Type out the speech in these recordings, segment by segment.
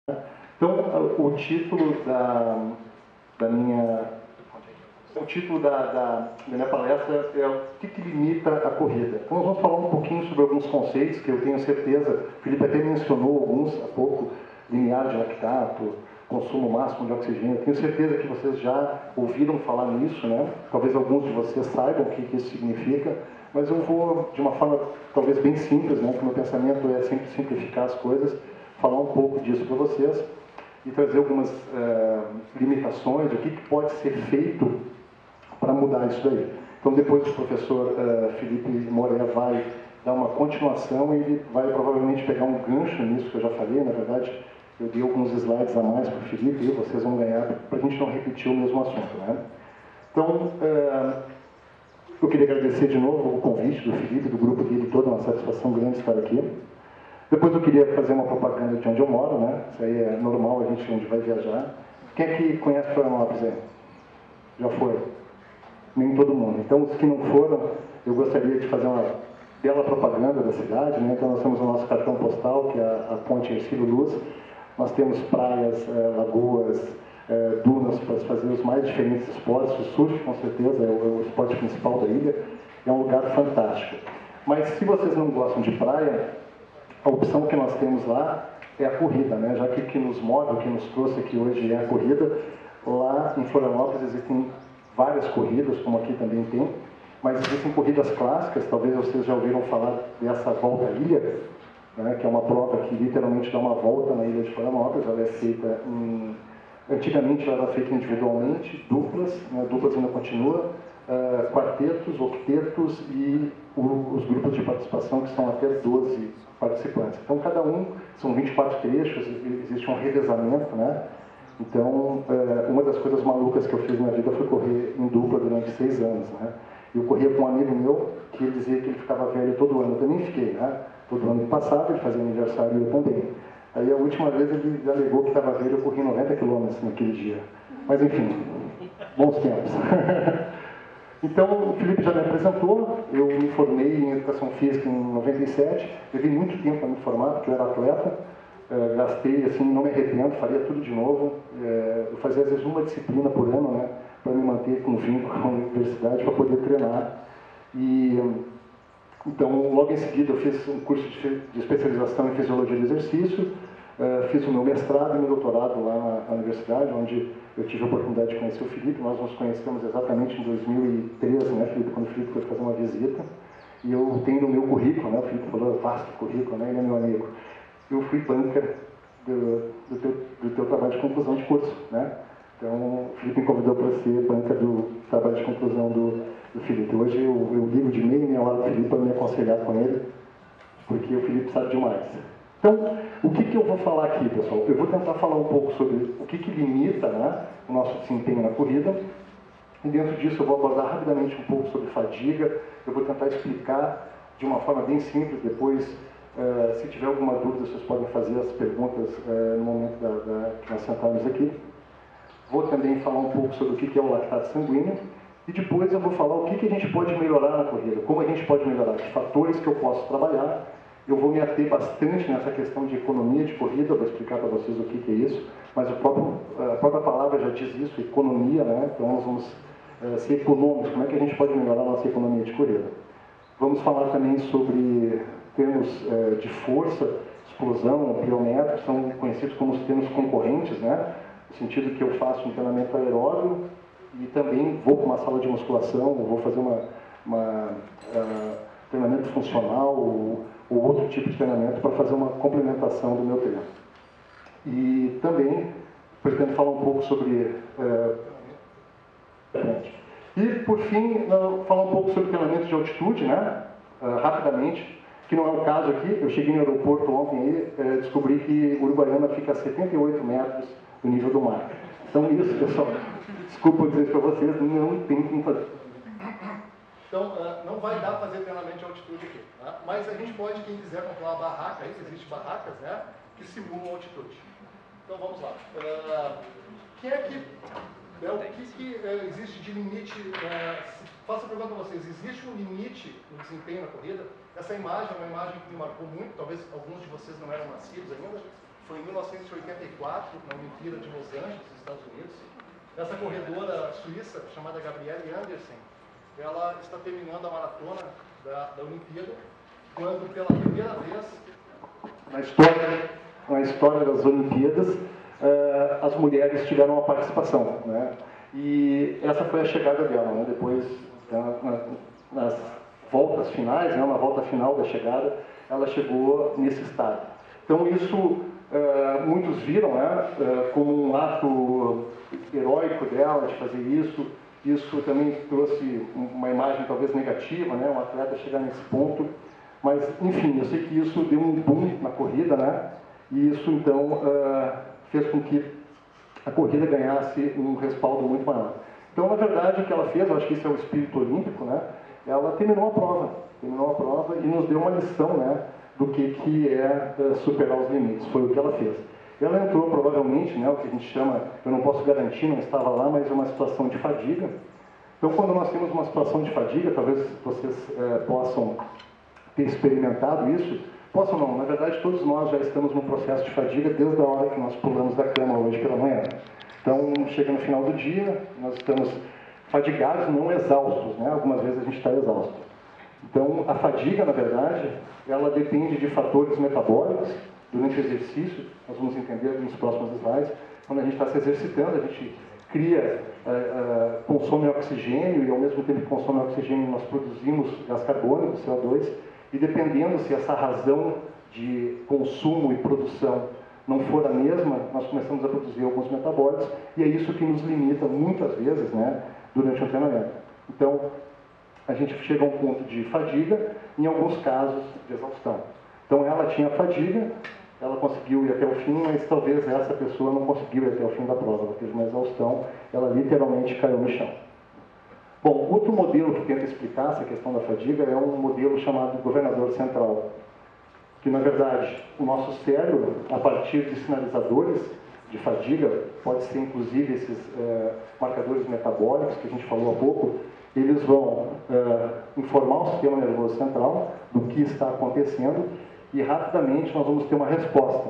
Então, o título da minha palestra é o que limita a corrida. Então, nós vamos falar um pouquinho sobre alguns conceitos que eu tenho certeza, o Felipe até mencionou alguns há pouco, limiar de lactato, consumo máximo de oxigênio. Eu tenho certeza que vocês já ouviram falar nisso, né? Talvez alguns de vocês saibam o que isso significa, mas eu vou, de uma forma talvez bem simples, né? Porque o meu pensamento é sempre simplificar as coisas, falar um pouco disso para vocês e trazer algumas limitações, o que pode ser feito para mudar isso daí. Então, depois o professor Felipe Moreira vai dar uma continuação e ele vai provavelmente pegar um gancho nisso que eu já falei. Na verdade, eu dei alguns slides a mais para o Felipe e vocês vão ganhar para a gente não repetir o mesmo assunto, né? Então, eu queria agradecer de novo o convite do Felipe, do grupo dele todo, uma satisfação grande estar aqui. Depois eu queria fazer uma propaganda de onde eu moro, né? Isso aí é normal, a gente onde vai viajar. Quem é que conhece Florianópolis aí? Já foi? Nem todo mundo. Então, os que não foram, eu gostaria de fazer uma bela propaganda da cidade, né? Então, nós temos o nosso cartão postal, que é a Ponte Ercílio Luz. Nós temos praias, lagoas, dunas para fazer os mais diferentes esportes. O surf, com certeza, é o esporte principal da ilha. É um lugar fantástico. Mas, se vocês não gostam de praia, a opção que nós temos lá é a corrida, né? Já que o que nos move, o que nos trouxe aqui hoje é a corrida. Lá em Florianópolis existem várias corridas, como aqui também tem, mas existem corridas clássicas, talvez vocês já ouviram falar dessa volta à ilha, né? Que é uma prova que literalmente dá uma volta na ilha de Florianópolis. Ela é feita antigamente ela era feita individualmente, duplas, né? Duplas ainda continua, quartetos, octetos e os grupos de participação, que são até 12 participantes. Então, cada um, são 24 trechos, existe um revezamento, né? Então, uma das coisas malucas que eu fiz na vida foi correr em dupla durante 6 anos, né? Eu corria com um amigo meu, que ele dizia que ele ficava velho todo ano. Eu também fiquei, né? Todo ano que passava, ele fazia aniversário e eu também. Aí, a última vez, ele alegou que estava velho, eu corri 90 quilômetros naquele dia. Mas, enfim, bons tempos. Então, o Felipe já me apresentou, eu me formei em Educação Física em 97, levei muito tempo para me formar, porque eu era atleta, gastei, assim, não me arrependo, faria tudo de novo, eu fazia às vezes uma disciplina por ano, né, para me manter com vínculo com a universidade, para poder treinar. E, então, logo em seguida, eu fiz um curso de especialização em Fisiologia do Exercício, fiz o meu mestrado e meu doutorado lá na universidade, onde eu tive a oportunidade de conhecer o Felipe. Nós nos conhecemos exatamente em 2013, né, Felipe, quando o Felipe foi fazer uma visita. E eu tenho no meu currículo, né, o Felipe falou, vasto currículo, né, ele é meu amigo. Eu fui banca do teu trabalho de conclusão de curso, né? Então, o Felipe me convidou para ser banca do trabalho de conclusão do Felipe. Hoje eu ligo de meia hora para o Felipe para me aconselhar com ele, porque o Felipe sabe demais. Então, o que eu vou falar aqui, pessoal? Eu vou tentar falar um pouco sobre o que limita, né, o nosso desempenho na corrida. E dentro disso eu vou abordar rapidamente um pouco sobre fadiga. Eu vou tentar explicar de uma forma bem simples. Depois, se tiver alguma dúvida, vocês podem fazer as perguntas no momento que nós sentarmos aqui. Vou também falar um pouco sobre o que é o lactato sanguíneo. E depois eu vou falar o que a gente pode melhorar na corrida, como a gente pode melhorar, que fatores que eu posso trabalhar. Eu vou me ater bastante nessa questão de economia de corrida, eu vou explicar para vocês o que é isso, mas a própria palavra já diz isso, economia, né? Então nós vamos ser econômicos, como é que a gente pode melhorar a nossa economia de corrida. Vamos falar também sobre termos de força, explosão, pliometro, que são conhecidos como os termos concorrentes, né? No sentido que eu faço um treinamento aeróbio e também vou para uma sala de musculação, vou fazer treinamento funcional ou outro tipo de treinamento para fazer uma complementação do meu treino. E também pretendo falar um pouco sobre... E, por fim, falar um pouco sobre treinamento de altitude, né? Rapidamente, que não é o caso aqui. Eu cheguei no aeroporto ontem e descobri que Uruguaiana fica a 78 metros do nível do mar. Então, isso, pessoal, desculpa dizer para vocês, não tem como fazer. Então, não vai dar para fazer treinamento de altitude aqui, tá? Mas a gente pode, quem quiser, comprar uma barraca, aí existem barracas, né, que simulam altitude. Então, vamos lá. Quem é que... o que existe de limite? Faço a pergunta para vocês, existe um limite no desempenho na corrida? Essa imagem é uma imagem que me marcou muito, talvez alguns de vocês não eram nascidos ainda, foi em 1984, na Olimpíada de Los Angeles, nos Estados Unidos. Essa corredora suíça, chamada Gabriele Andersen, ela está terminando a maratona da Olimpíada, quando pela primeira vez na história das Olimpíadas, as mulheres tiveram uma participação, né? E essa foi a chegada dela, né? Depois, nas voltas finais, né? Na volta final da chegada, ela chegou nesse estado. Então isso, muitos viram, né? Como um ato heróico dela de fazer isso. Isso também trouxe uma imagem talvez negativa, né? Um atleta chegar nesse ponto. Mas, enfim, eu sei que isso deu um boom na corrida, né? E isso, então, fez com que a corrida ganhasse um respaldo muito maior. Então, na verdade, o que ela fez, eu acho que isso é o espírito olímpico, né? Ela terminou a prova e nos deu uma lição, né? Do que é superar os limites. Foi o que ela fez. Ela entrou, provavelmente, né? O que a gente chama, eu não posso garantir, não estava lá, mas é uma situação de fadiga. Então, quando nós temos uma situação de fadiga, talvez vocês possam ter experimentado isso, possam não, na verdade todos nós já estamos num processo de fadiga desde a hora que nós pulamos da cama hoje pela manhã. Então, chega no final do dia, nós estamos fadigados, não exaustos, né? Algumas vezes a gente está exausto. Então, a fadiga, na verdade, ela depende de fatores metabólicos durante o exercício, nós vamos entender nos próximos slides. Quando a gente está se exercitando, a gente cria, consome oxigênio e ao mesmo tempo que consome oxigênio nós produzimos gás carbônico, CO2, e dependendo se essa razão de consumo e produção não for a mesma, nós começamos a produzir alguns metabólitos e é isso que nos limita muitas vezes, né, durante o treinamento. Então, a gente chega a um ponto de fadiga, em alguns casos de exaustão. Então, ela tinha fadiga, ela conseguiu ir até o fim, mas talvez essa pessoa não conseguiu ir até o fim da prova, ela teve uma exaustão, ela literalmente caiu no chão. Bom, outro modelo que tenta explicar essa questão da fadiga é um modelo chamado governador central, que na verdade o nosso cérebro, a partir de sinalizadores de fadiga, pode ser inclusive esses marcadores metabólicos que a gente falou há pouco, eles vão informar o sistema nervoso central do que está acontecendo e rapidamente nós vamos ter uma resposta,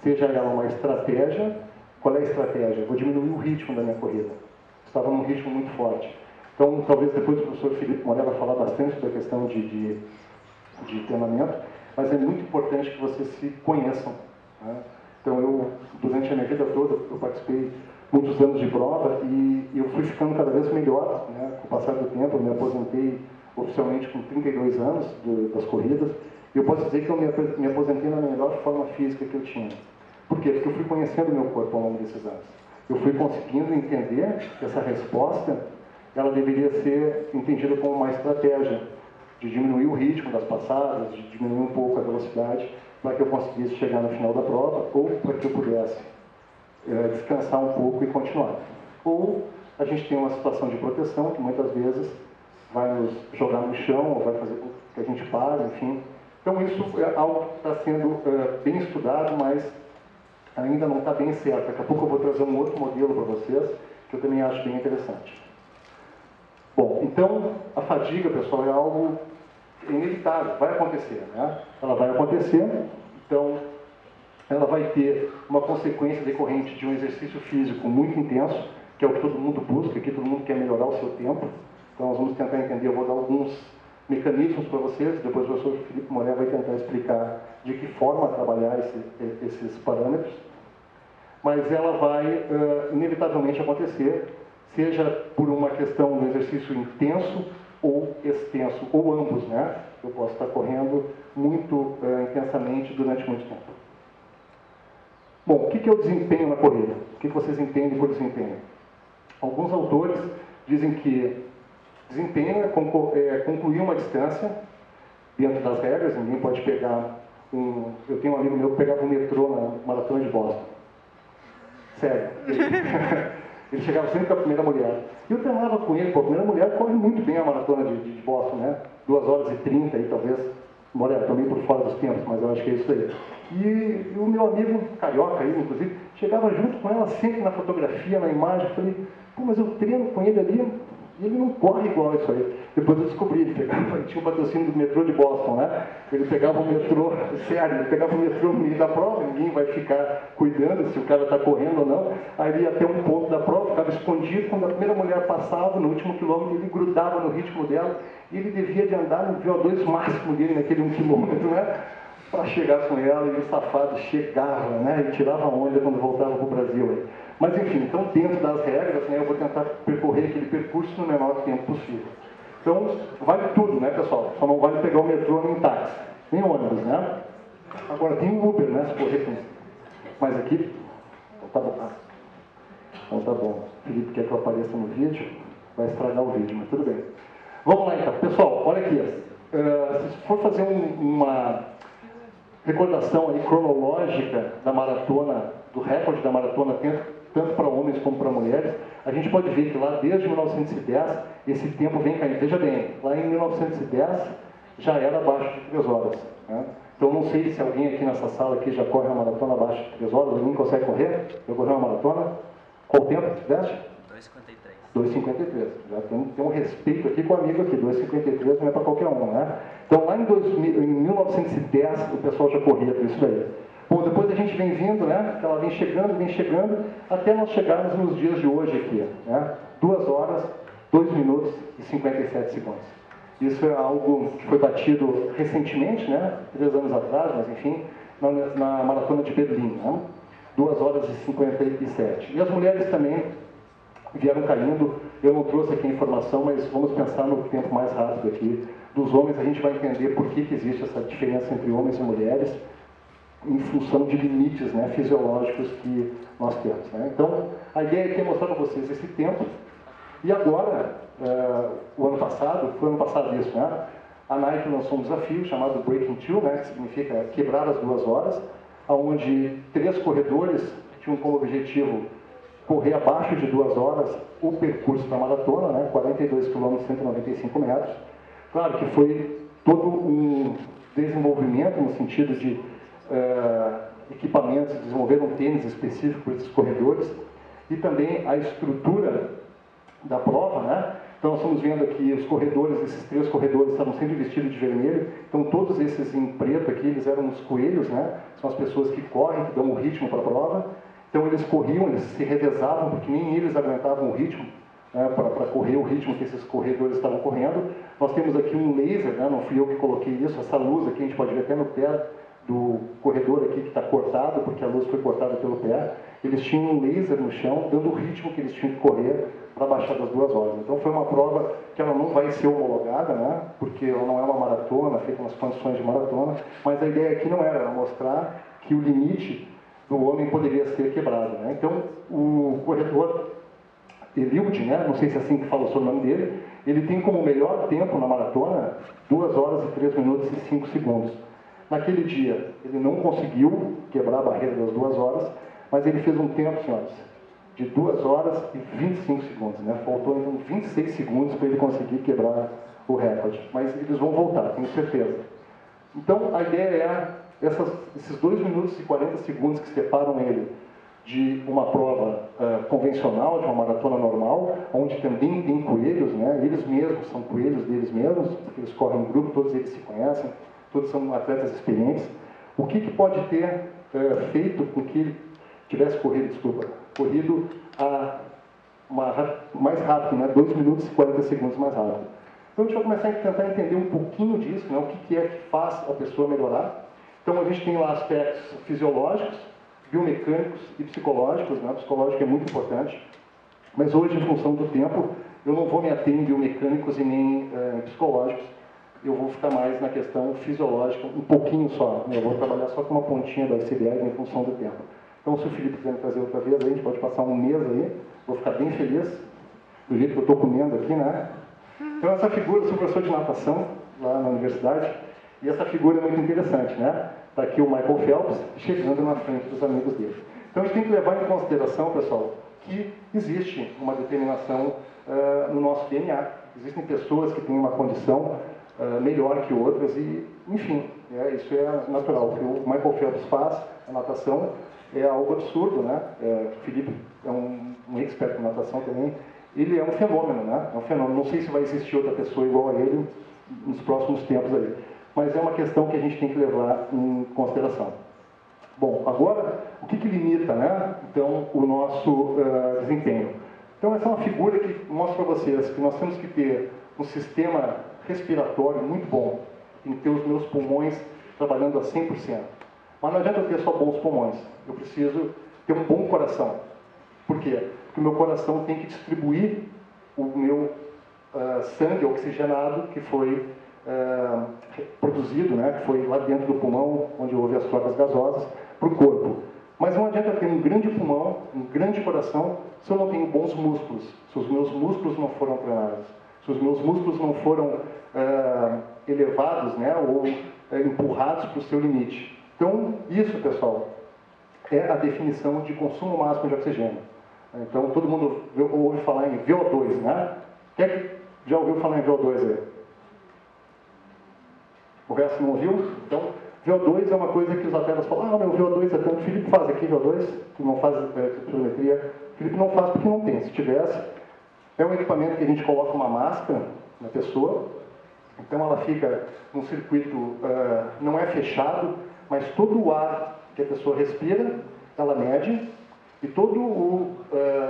seja ela uma estratégia. Qual é a estratégia? Eu vou diminuir o ritmo da minha corrida, estava num ritmo muito forte. Então, talvez depois o professor Felipe Moré vai falar bastante sobre a questão de treinamento, mas é muito importante que vocês se conheçam, né? Então, eu, durante a minha vida toda, eu participei muitos anos de prova e eu fui ficando cada vez melhor, né? Com o passar do tempo, eu me aposentei oficialmente com 32 anos das corridas, e eu posso dizer que eu me aposentei na melhor forma física que eu tinha. Por quê? Porque eu fui conhecendo o meu corpo ao longo desses anos. Eu fui conseguindo entender que essa resposta ela deveria ser entendida como uma estratégia de diminuir o ritmo das passadas, de diminuir um pouco a velocidade, para que eu conseguisse chegar no final da prova, ou para que eu pudesse descansar um pouco e continuar. Ou a gente tem uma situação de proteção, que muitas vezes vai nos jogar no chão, ou vai fazer com que a gente pare, enfim. Então isso é algo que está sendo bem estudado, mas ainda não está bem certo. Daqui a pouco eu vou trazer um outro modelo para vocês, que eu também acho bem interessante. Bom, então, a fadiga, pessoal, é algo inevitável, vai acontecer, né? Ela vai acontecer, então, ela vai ter uma consequência decorrente de um exercício físico muito intenso, que é o que todo mundo busca, que todo mundo quer melhorar o seu tempo. Então, nós vamos tentar entender, eu vou dar alguns mecanismos para vocês, depois o professor Felipe Moré vai tentar explicar de que forma trabalhar esses parâmetros, mas ela vai inevitavelmente acontecer, seja por uma questão do exercício intenso ou extenso, ou ambos, né? Eu posso estar correndo muito intensamente durante muito tempo. Bom, o que é o desempenho na corrida? O que vocês entendem por desempenho? Alguns autores dizem que desempenho é concluir uma distância dentro das regras, ninguém pode pegar Eu tenho um amigo meu que pegava um metrô na maratona de Boston. Sério. Ele chegava sempre com a primeira mulher. E eu treinava com ele, pô, a primeira mulher corre muito bem a maratona de Boston, né? 2 horas e 30 aí, talvez. Embora estou meio por fora dos tempos, mas eu acho que é isso aí. E o meu amigo, carioca aí, inclusive, chegava junto com ela sempre na fotografia, na imagem. Eu falei, pô, mas eu treino com ele ali e ele não corre igual isso aí. Depois eu descobri, ele tinha o patrocínio do metrô de Boston, né? Ele pegava o metrô, sério, ele pegava o metrô no meio da prova, ninguém vai ficar cuidando se o cara está correndo ou não. Aí ele ia até um ponto da prova, ficava escondido, quando a primeira mulher passava, no último quilômetro, ele grudava no ritmo dela, e ele devia de andar no VO2 máximo dele, naquele 1 quilômetro, né? Para chegar com ela, e o safado chegava, né? E tirava a onda quando voltava para o Brasil. Mas enfim, então dentro das regras, né, eu vou tentar percorrer aquele percurso no menor tempo possível. Então, vale tudo, né, pessoal? Só não vale pegar o metrô nem táxi, nem ônibus, né? Agora, tem o Uber, né, se correr com... Mas aqui... Então, tá bom. Então, tá bom. O Felipe quer que eu apareça no vídeo, vai estragar o vídeo, mas tudo bem. Vamos lá, então. Pessoal, olha aqui. Se for fazer uma recordação aí cronológica da maratona, do recorde da maratona, tanto para homens como para mulheres, a gente pode ver que lá desde 1910 esse tempo vem caindo. Veja bem, lá em 1910 já era abaixo de 3 horas. Né? Então não sei se alguém aqui nessa sala aqui já corre uma maratona abaixo de 3 horas, alguém consegue correr? Eu corri uma maratona? Qual o tempo que fizeste? 2,53. Já tem um respeito aqui com o amigo aqui, 2,53 não é para qualquer um, né? Então lá em 1910 o pessoal já corria por isso aí. Bom, depois a gente vem vindo, né? Ela vem chegando, até nós chegarmos nos dias de hoje aqui, né? 2 horas, 2 minutos e 57 segundos. Isso é algo que foi batido recentemente, né? 3 anos atrás, mas enfim, na Maratona de Berlim, né? 2 horas e 57. E as mulheres também vieram caindo. Eu não trouxe aqui a informação, mas vamos pensar no tempo mais rápido aqui. Dos homens, a gente vai entender por que existe essa diferença entre homens e mulheres, em função de limites, né, fisiológicos que nós temos. Né? Então, a ideia aqui é mostrar para vocês esse tempo. E agora, o ano passado, foi ano passado isso, né? A Nike lançou um desafio chamado Breaking Two, né, que significa quebrar as 2 horas, onde 3 corredores tinham como objetivo correr abaixo de 2 horas o percurso da maratona, né, 42 km, 195 metros. Claro que foi todo um desenvolvimento no sentido de equipamentos, desenvolveram um tênis específico para esses corredores e também a estrutura da prova, né? Então nós estamos vendo aqui os corredores, esses 3 corredores estavam sempre vestidos de vermelho, então todos esses em preto aqui, eles eram os coelhos, né? São as pessoas que correm, que dão o ritmo para a prova. Então eles corriam, eles se revezavam, porque nem eles aguentavam o ritmo, né, para correr o ritmo que esses corredores estavam correndo. Nós temos aqui um laser, né, não fui eu que coloquei isso, essa luz aqui a gente pode ver até no pé do corredor aqui que está cortado, porque a luz foi cortada pelo pé. Eles tinham um laser no chão, dando o ritmo que eles tinham que correr para baixar das 2 horas. Então foi uma prova que ela não vai ser homologada, né, porque ela não é uma maratona, feita nas condições de maratona, mas a ideia aqui não era mostrar que o limite do homem poderia ser quebrado. Né? Então, o corredor Eliud, né? Não sei se é assim que fala o sobrenome dele, ele tem como melhor tempo na maratona 2 horas e 3 minutos e 5 segundos. Naquele dia, ele não conseguiu quebrar a barreira das 2 horas, mas ele fez um tempo, senhores, de 2 horas e 25 segundos. Né? Faltou então 26 segundos para ele conseguir quebrar o recorde. Mas eles vão voltar, tenho certeza. Então, a ideia é esses 2 minutos e 40 segundos que separam ele de uma prova convencional, de uma maratona normal, onde também tem coelhos, né? Eles mesmos são coelhos deles mesmos, porque eles correm em grupo, todos eles se conhecem, todos são atletas experientes. O que pode ter feito com que ele tivesse corrido mais rápido, né? 2 minutos e 40 segundos mais rápido. Então a gente vai começar a tentar entender um pouquinho disso, né? O que é que faz a pessoa melhorar. Então a gente tem lá aspectos fisiológicos, biomecânicos e psicológicos, né? O psicológico é muito importante, mas hoje, em função do tempo, eu não vou me ater em biomecânicos e nem psicológicos, eu vou ficar mais na questão fisiológica, um pouquinho só, né? Eu vou trabalhar só com uma pontinha do iceberg em função do tempo. Então, se o Felipe quiser me trazer outra vez, a gente pode passar um mês aí, vou ficar bem feliz, do jeito que eu estou comendo aqui, né? Então, essa figura, eu sou professor de natação, lá na universidade, e essa figura é muito interessante, né? Está aqui o Michael Phelps chegando na frente dos amigos dele. Então a gente tem que levar em consideração, pessoal, que existe uma determinação no nosso DNA. Existem pessoas que têm uma condição melhor que outras e, enfim, isso é natural. O que o Michael Phelps faz, a natação, é algo absurdo, né? O Felipe é um expert em natação também. ele é um fenômeno, né? É um fenômeno. Não sei se vai existir outra pessoa igual a ele nos próximos tempos aí. Mas é uma questão que a gente tem que levar em consideração. Bom, agora, o que limita, né, então, o nosso desempenho? Então, essa é uma figura que mostra para vocês que nós temos que ter um sistema respiratório muito bom, tem que ter os meus pulmões trabalhando a 100%. Mas não adianta eu ter só bons pulmões, eu preciso ter um bom coração. Por quê? Porque o meu coração tem que distribuir o meu sangue oxigenado que foi produzido, né, que foi lá dentro do pulmão, onde houve as trocas gasosas, para o corpo. Mas não adianta ter um grande pulmão, um grande coração, se eu não tenho bons músculos, se os meus músculos não foram treinados, se os meus músculos não foram elevados, né, ou empurrados para o seu limite. Então, isso, pessoal, é a definição de consumo máximo de oxigênio. Então, todo mundo ouve falar em VO2, né? Quem é que já ouviu falar em VO2 aí? O resto não ouviu? Então, VO2 é uma coisa que os atletas falam, meu VO2 é tanto, o Felipe faz aqui VO2, que não faz telemetria. O Felipe não faz porque não tem, se tivesse. É um equipamento que a gente coloca uma máscara na pessoa, então ela fica num circuito, não é fechado, mas todo o ar que a pessoa respira, ela mede, e todo o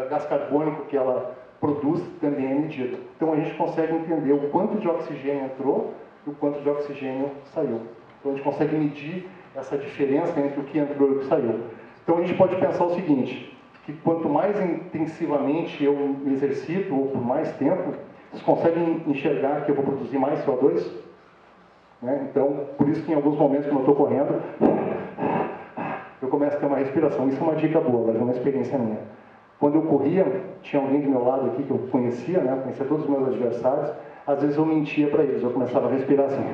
gás carbônico que ela produz também é medido. Então a gente consegue entender o quanto de oxigênio entrou e o quanto de oxigênio saiu. Então a gente consegue medir essa diferença entre o que entrou e o que saiu. Então a gente pode pensar o seguinte, que quanto mais intensivamente eu me exercito, ou por mais tempo, vocês conseguem enxergar que eu vou produzir mais CO2? Né? Então, por isso que em alguns momentos, quando eu estou correndo, eu começo a ter uma respiração. Isso é uma dica boa, mas é uma experiência minha. Quando eu corria, tinha alguém do meu lado aqui que eu conhecia, né? Conhecia todos os meus adversários. Às vezes eu mentia para eles, eu começava a respirar assim.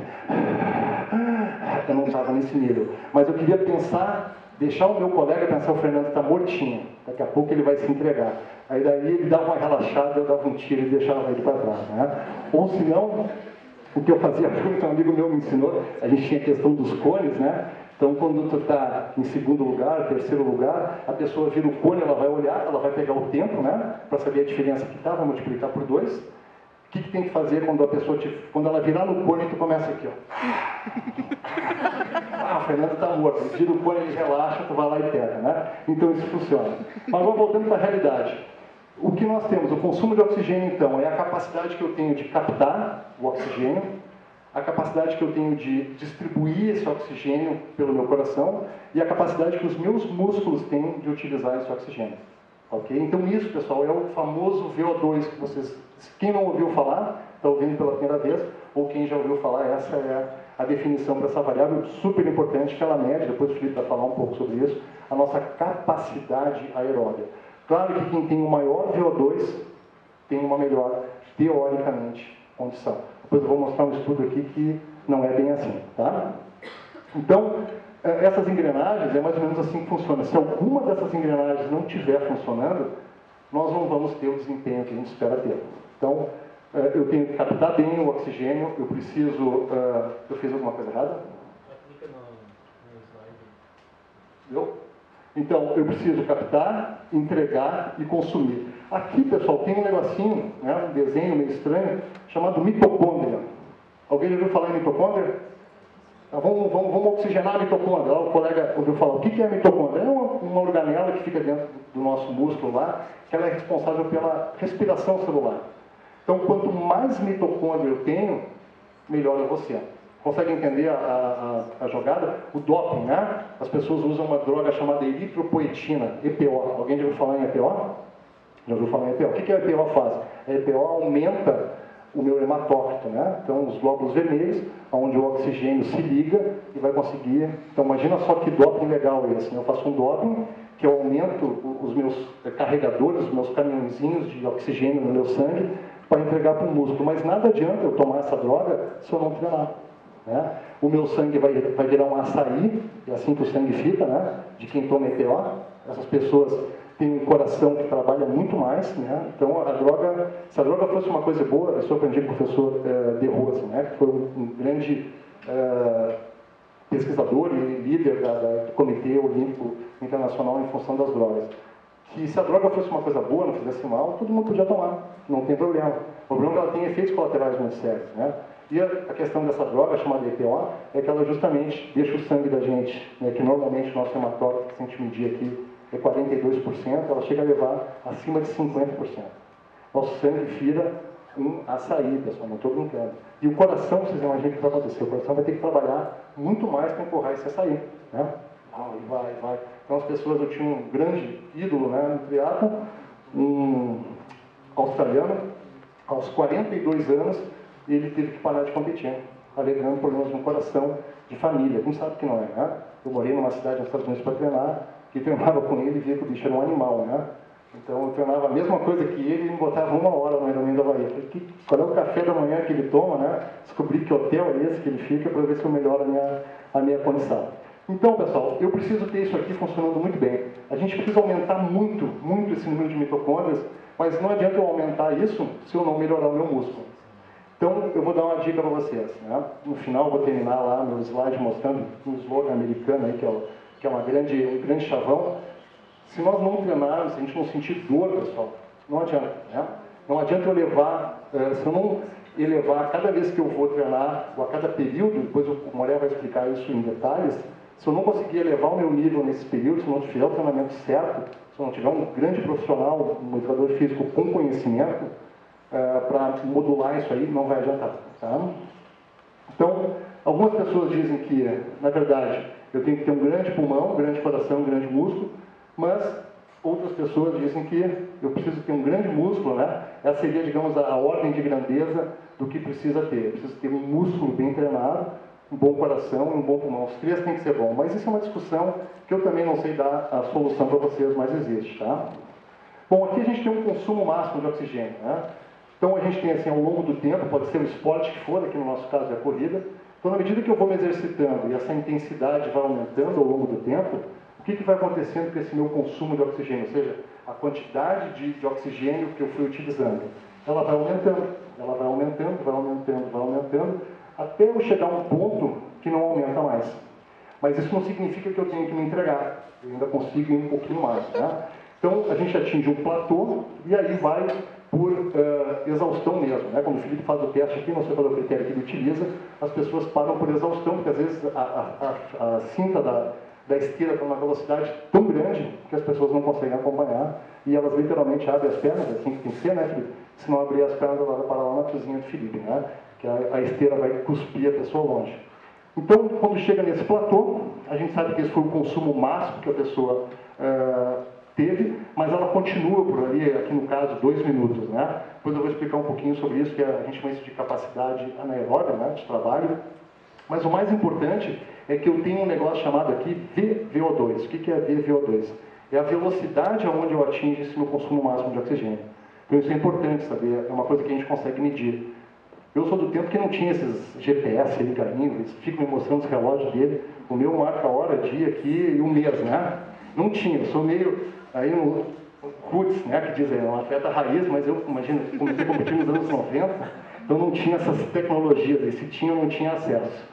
Eu não estava nesse nível. Mas eu queria pensar, deixar o meu colega pensar, o Fernando está mortinho. Daqui a pouco ele vai se entregar. Aí daí ele dava uma relaxada, eu dava um tiro e deixava ele para trás. Né? Ou se não, o que eu fazia muito, um amigo meu me ensinou, a gente tinha a questão dos cones, né? Então, quando tu está em segundo lugar, terceiro lugar, a pessoa vira o cone, ela vai olhar, ela vai pegar o tempo, né? Para saber a diferença que está, vai multiplicar por 2. O que tem que fazer quando a pessoa, quando ela virar no cone, tu começa aqui, ó. O Fernando está morto. Vira o cone, ele relaxa, tu vai lá e pega, né? Então, isso funciona. Mas agora, voltando para a realidade. O que nós temos? O consumo de oxigênio, então, é a capacidade que eu tenho de captar o oxigênio, a capacidade que eu tenho de distribuir esse oxigênio pelo meu coração e a capacidade que os meus músculos têm de utilizar esse oxigênio. Ok? Então isso, pessoal, é o famoso VO2 que vocês, quem não ouviu falar, está ouvindo pela primeira vez, ou quem já ouviu falar, essa é a definição para essa variável super importante que ela mede, depois o Felipe vai falar um pouco sobre isso, a nossa capacidade aeróbica. Claro que quem tem o maior VO2 tem uma melhor, teoricamente, condição. Depois eu vou mostrar um estudo aqui que não é bem assim, tá? Então, essas engrenagens, é mais ou menos assim que funciona. Se alguma dessas engrenagens não estiver funcionando, nós não vamos ter o desempenho que a gente espera ter. Então, eu tenho que captar bem o oxigênio, eu preciso... eu fiz alguma coisa errada? Clica no slide. Viu? Então, eu preciso captar, entregar e consumir. Aqui, pessoal, tem um negocinho, né, um desenho meio estranho, chamado mitocôndria. Alguém já ouviu falar em mitocôndria? Então, vamos oxigenar a mitocôndria. Lá o colega ouviu falar. O que é a mitocôndria? É uma organela que fica dentro do nosso músculo lá, que ela é responsável pela respiração celular. Então, quanto mais mitocôndria eu tenho, melhor eu vou ser. Consegue entender a jogada? O doping, né? As pessoas usam uma droga chamada eritropoetina, EPO. Alguém já ouviu falar em EPO? Já ouviu falar em EPO? O que a EPO faz? A EPO aumenta o meu hematócrito, né? Então, os glóbulos vermelhos, onde o oxigênio se liga e vai conseguir... Então, imagina só que doping legal esse. Eu faço um doping que eu aumento os meus carregadores, os meus caminhõezinhos de oxigênio no meu sangue para entregar para o músculo. Mas nada adianta eu tomar essa droga se eu não treinar. Né? O meu sangue vai virar um açaí, é assim que o sangue fica, né? De quem toma EPO. Essas pessoas têm um coração que trabalha muito mais, né? Então a droga, se a droga fosse uma coisa boa, eu surpreendi o professor De Rose, né? Que foi um grande pesquisador e líder do Comitê Olímpico Internacional em função das drogas. que se a droga fosse uma coisa boa, não fizesse mal, todo mundo podia tomar, não tem problema. O problema é que ela tem efeitos colaterais muito sérios, né? E a questão dessa droga, chamada EPO, é que ela justamente deixa o sangue da gente, né, que normalmente o nosso hematócrito, se a gente medir aqui, é 42%, ela chega a levar acima de 50%. Nosso sangue vira um açaí, pessoal, não estou brincando. E o coração, vocês imaginam o que vai acontecer? O coração vai ter que trabalhar muito mais para empurrar esse açaí, né? Vai. Então as pessoas, eu tinha um grande ídolo, né, no triatlon, um australiano, aos 42 anos, ele teve que parar de competir, alegando problemas no coração de família. A gente sabe que não é, né? Eu morei numa cidade nos Estados Unidos para treinar, que treinava com ele e via que o bicho era um animal, né? Então eu treinava a mesma coisa que ele e me botava 1 hora no Ironman da Bahia. Falei, qual é o café da manhã que ele toma, né? Descobri que hotel é esse que ele fica para ver se eu melhoro a minha condição. Então, pessoal, eu preciso ter isso aqui funcionando muito bem. A gente precisa aumentar muito esse número de mitocôndrias, mas não adianta eu aumentar isso se eu não melhorar o meu músculo. Então, eu vou dar uma dica para vocês, né? No final, eu vou terminar lá meu slide mostrando um slogan americano aí, que é um grande chavão. Se nós não treinarmos, se a gente não sentir dor, pessoal, não adianta, né? Não adianta eu levar, se eu não elevar cada vez que eu vou treinar, ou a cada período, depois o Moré vai explicar isso em detalhes, se eu não conseguir elevar o meu nível nesse período, se eu não tiver o treinamento certo, se eu não tiver um grande profissional, um educador físico com conhecimento, para modular isso aí, não vai adiantar, tá? Então, algumas pessoas dizem que, na verdade, eu tenho que ter um grande pulmão, um grande coração, um grande músculo, mas outras pessoas dizem que eu preciso ter um grande músculo, né? Essa seria, digamos, a ordem de grandeza do que precisa ter. Eu preciso ter um músculo bem treinado, um bom coração e um bom pulmão. Os 3 têm que ser bom, mas isso é uma discussão que eu também não sei dar a solução para vocês, mas existe, tá? Bom, aqui a gente tem um consumo máximo de oxigênio, né? Então a gente tem assim, ao longo do tempo, pode ser o esporte que for, aqui no nosso caso é a corrida. Então, na medida que eu vou me exercitando e essa intensidade vai aumentando ao longo do tempo, o que vai acontecendo com esse meu consumo de oxigênio? Ou seja, a quantidade de oxigênio que eu fui utilizando. Ela vai aumentando, até eu chegar a um ponto que não aumenta mais. Mas isso não significa que eu tenho que me entregar. Eu ainda consigo ir um pouquinho mais, né? Então, a gente atinge um platô e aí vai por exaustão mesmo, né? Quando o Felipe faz o teste aqui, não sei qual é o critério que ele utiliza, as pessoas param por exaustão, porque às vezes a cinta da esteira está numa velocidade tão grande que as pessoas não conseguem acompanhar e elas literalmente abrem as pernas, assim que tem que ser, né, Felipe? Se não abrir as pernas, ela vai parar lá na cozinha do Felipe, né? Que a esteira vai cuspir a pessoa longe. Então, quando chega nesse platô, a gente sabe que esse foi o consumo máximo que a pessoa teve, mas ela continua por ali, aqui no caso, 2 minutos, né? Depois eu vou explicar um pouquinho sobre isso, que a gente chama isso de capacidade anaeróbica, né, de trabalho. Mas o mais importante é que eu tenho um negócio chamado aqui VVO2. O que é VVO2? É a velocidade aonde eu atingo esse meu consumo máximo de oxigênio. Então isso é importante saber, é uma coisa que a gente consegue medir. Eu sou do tempo que não tinha esses GPS aí, carinho, eles ficam me mostrando os relógios dele. O meu marca a hora, dia aqui e o mês, né? Não tinha, eu sou meio aí no roots, né, que dizem, um atleta raiz, mas eu, imagina, comecei a competir nos anos 90, então não tinha essas tecnologias, e se tinha, eu não tinha acesso.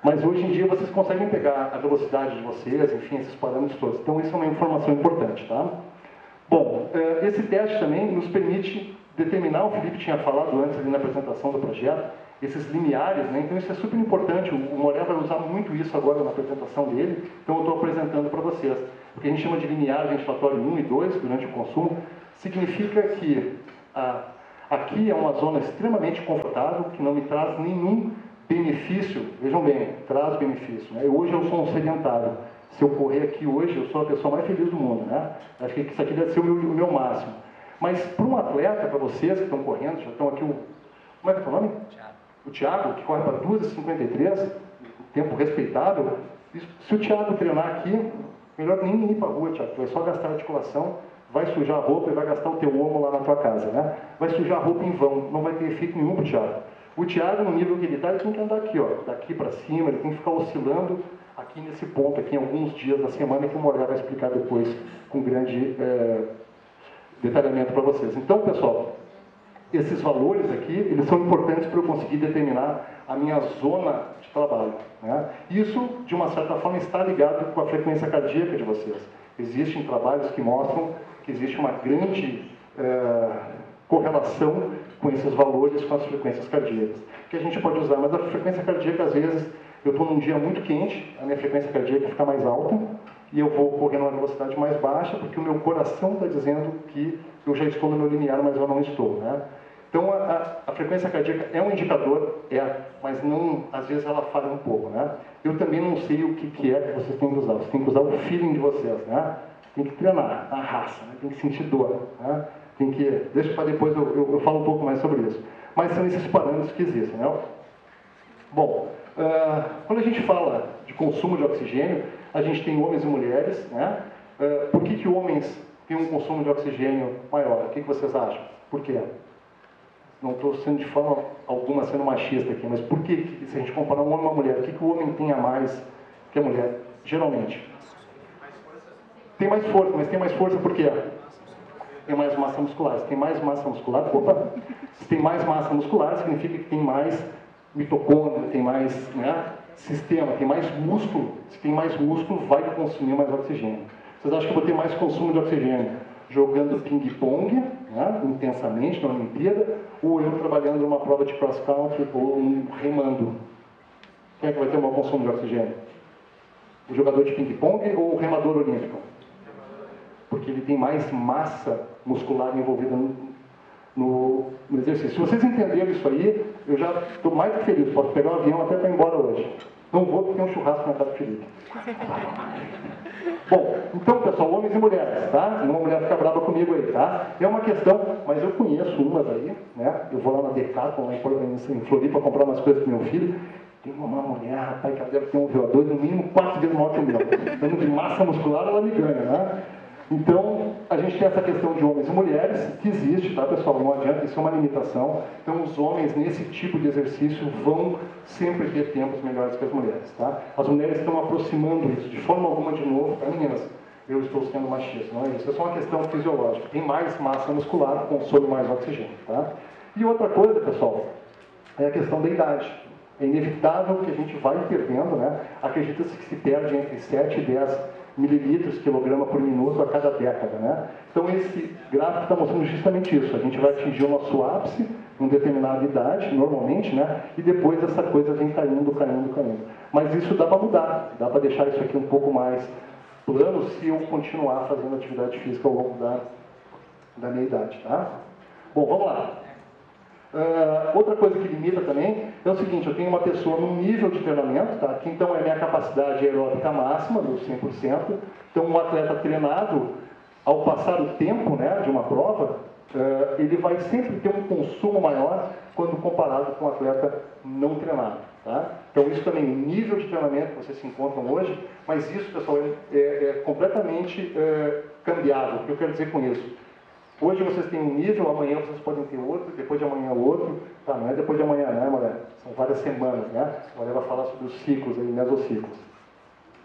Mas hoje em dia vocês conseguem pegar a velocidade de vocês, enfim, esses parâmetros todos. Então isso é uma informação importante, tá? Bom, esse teste também nos permite determinar, o Felipe tinha falado antes ali na apresentação do projeto, esses limiares, né? Então isso é super importante, o Moré vai usar muito isso agora na apresentação dele, então eu estou apresentando para vocês. O que a gente chama de limiar ventilatório 1 e 2 durante o consumo, significa que aqui é uma zona extremamente confortável, que não me traz nenhum benefício, vejam bem, traz benefício, né? Hoje eu sou um sedentário, se eu correr aqui hoje, eu sou a pessoa mais feliz do mundo, né? Acho que isso aqui deve ser o meu máximo. Mas para um atleta, para vocês que estão correndo, já estão aqui, como é que é o nome? O Thiago, que corre para 2h53, tempo respeitável. Se o Thiago treinar aqui, melhor nem ir para a rua, Thiago, vai só gastar a articulação, vai sujar a roupa e vai gastar o teu omo lá na tua casa, né? Vai sujar a roupa em vão, não vai ter efeito nenhum para o Thiago. O Thiago, no nível que ele está, ele tem que andar aqui, ó, daqui para cima, ele tem que ficar oscilando aqui nesse ponto, aqui em alguns dias da semana, que o Moré vai explicar depois com grande detalhamento para vocês. Então, pessoal, esses valores aqui, eles são importantes para eu conseguir determinar a minha zona de trabalho, né? Isso, de uma certa forma, está ligado com a frequência cardíaca de vocês. Existem trabalhos que mostram que existe uma grande correlação com esses valores, com as frequências cardíacas, que a gente pode usar, mas a frequência cardíaca, às vezes, eu estou num dia muito quente, a minha frequência cardíaca fica mais alta, e eu vou correr numa velocidade mais baixa, porque o meu coração está dizendo que eu já estou no meu limiar, mas eu não estou, né? Então, a frequência cardíaca é um indicador, mas não, às vezes ela falha um pouco, né? Eu também não sei o que é que vocês têm que usar. Vocês têm que usar o feeling de vocês, né? Tem que treinar a raça, né? Tem que sentir dor, né? Tem que... Deixa para depois eu falo um pouco mais sobre isso. Mas são esses parâmetros que existem, né? Bom, quando a gente fala de consumo de oxigênio, a gente tem homens e mulheres, né? Por que homens têm um consumo de oxigênio maior? O que vocês acham? Por quê? Não estou sendo de forma alguma sendo machista aqui, mas por que, se a gente comparar um homem e uma mulher, o que o homem tem a mais que a mulher? Geralmente. Tem mais força, mas tem mais força por quê? Tem mais massa muscular. Se tem mais massa muscular, se tem mais massa muscular, significa que tem mais mitocôndria, tem mais, né, sistema, tem mais músculo. Se tem mais músculo, vai consumir mais oxigênio. Vocês acham que eu vou ter mais consumo de oxigênio jogando ping-pong, né, intensamente na Olimpíada, ou eu trabalhando numa prova de cross-country ou remando? Quem é que vai ter o maior consumo de oxigênio? O jogador de ping-pong ou o remador olímpico? Porque ele tem mais massa muscular envolvida no exercício. Se vocês entenderam isso aí, eu já estou mais que feliz. Posso pegar um avião até para ir embora hoje. Não vou porque tem um churrasco na casa do Felipe. Bom, então, pessoal, homens e mulheres, tá? Uma mulher fica brava comigo aí, tá? É uma questão, mas eu conheço umas aí, né? Eu vou lá na Decathlon, lá em Floripa, comprar umas coisas para meu filho. Tem uma mulher, rapaz, que ela deve ter um VO2 no mínimo 4 vezes maior que o meu. Dando de massa muscular, ela me ganha, né? Então, a gente tem essa questão de homens e mulheres, que existe, tá, pessoal? Não adianta, isso é uma limitação. Então, os homens, nesse tipo de exercício, vão sempre ter tempos melhores que as mulheres, tá? As mulheres estão aproximando isso, de forma alguma, de novo, tá, meninas? Eu estou sendo machista, não é isso? É só uma questão fisiológica. Tem mais massa muscular, consome mais oxigênio, tá? E outra coisa, pessoal, é a questão da idade. É inevitável que a gente vai perdendo, né? Acredita-se que se perde entre 7 e 10 mililitros, quilograma por minuto a cada década, né? Então esse gráfico está mostrando justamente isso. A gente vai atingir o nosso ápice em determinada idade, normalmente, né? E depois essa coisa vem caindo, caindo, caindo. Mas isso dá para mudar, dá para deixar isso aqui um pouco mais plano se eu continuar fazendo atividade física ao longo da minha idade, tá? Bom, vamos lá. Outra coisa que limita também é o seguinte: eu tenho uma pessoa num nível de treinamento, tá? Que então é minha capacidade aeróbica máxima, do 100%. Então, um atleta treinado, ao passar o tempo, né, de uma prova, ele vai sempre ter um consumo maior quando comparado com um atleta não treinado, tá? Então, isso também, o nível de treinamento que vocês se encontram hoje, mas isso, pessoal, é completamente cambiável. O que eu quero dizer com isso? Hoje vocês têm um nível, amanhã vocês podem ter outro, depois de amanhã outro. Tá, não é depois de amanhã, né, mulher? São várias semanas, né? A mulher vai falar sobre os ciclos, aí, mesociclos.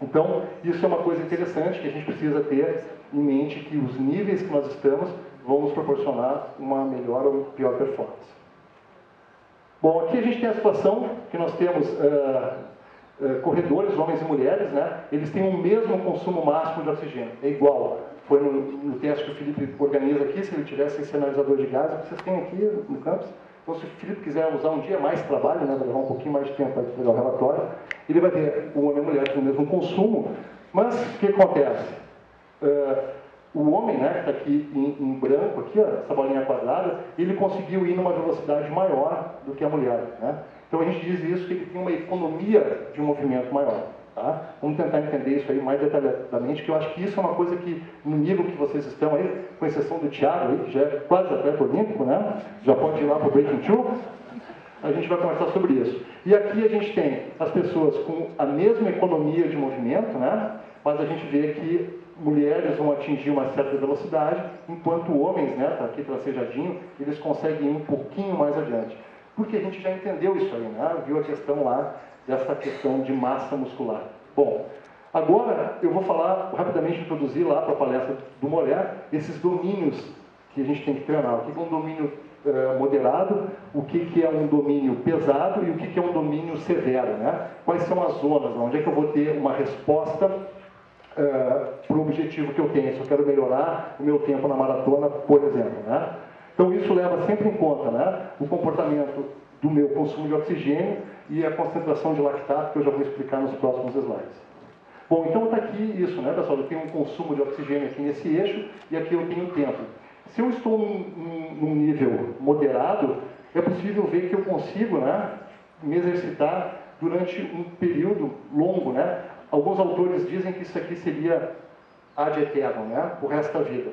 Então, isso é uma coisa interessante que a gente precisa ter em mente, que os níveis que nós estamos vão nos proporcionar uma melhor ou pior performance. Bom, aqui a gente tem a situação que nós temos corredores, homens e mulheres, né? Eles têm o mesmo consumo máximo de oxigênio, é igual. Foi no teste que o Felipe organiza aqui, se ele tivesse esse analisador de gases, que vocês têm aqui no campus. Então, se o Felipe quiser usar um dia mais de trabalho, né, vai levar um pouquinho mais de tempo para pegar o relatório, ele vai ter o homem e a mulher com o mesmo consumo, mas o que acontece? O homem, né, que está aqui em branco, aqui, ó, essa bolinha quadrada, ele conseguiu ir numa velocidade maior do que a mulher, né? Então a gente diz isso, que ele tem uma economia de movimento maior. Tá? Vamos tentar entender isso aí mais detalhadamente, que eu acho que isso é uma coisa que, no nível que vocês estão aí, com exceção do Thiago, aí, que já é quase atleta olímpico, né? Já pode ir lá para o Breaking Two, a gente vai conversar sobre isso. E aqui a gente tem as pessoas com a mesma economia de movimento, né? Mas a gente vê que mulheres vão atingir uma certa velocidade, enquanto homens, né, tá aqui tracejadinho, eles conseguem ir um pouquinho mais adiante. Porque a gente já entendeu isso aí, né? Viu a questão lá, dessa questão de massa muscular. Bom, agora eu vou falar, rapidamente introduzir lá para a palestra do Molé, esses domínios que a gente tem que treinar. O que é um domínio moderado, o que é um domínio pesado e o que é um domínio severo, né? Quais são as zonas, onde é que eu vou ter uma resposta para o objetivo que eu tenho. Se eu quero melhorar o meu tempo na maratona, por exemplo, né? Então, isso leva sempre em conta, né, o comportamento do meu consumo de oxigênio e a concentração de lactato, que eu já vou explicar nos próximos slides. Bom, então está aqui isso, né, pessoal? Eu tenho um consumo de oxigênio aqui nesse eixo e aqui eu tenho tempo. Se eu estou num nível moderado, é possível ver que eu consigo, né, me exercitar durante um período longo, né? Alguns autores dizem que isso aqui seria ad eternum, né, o resto da vida.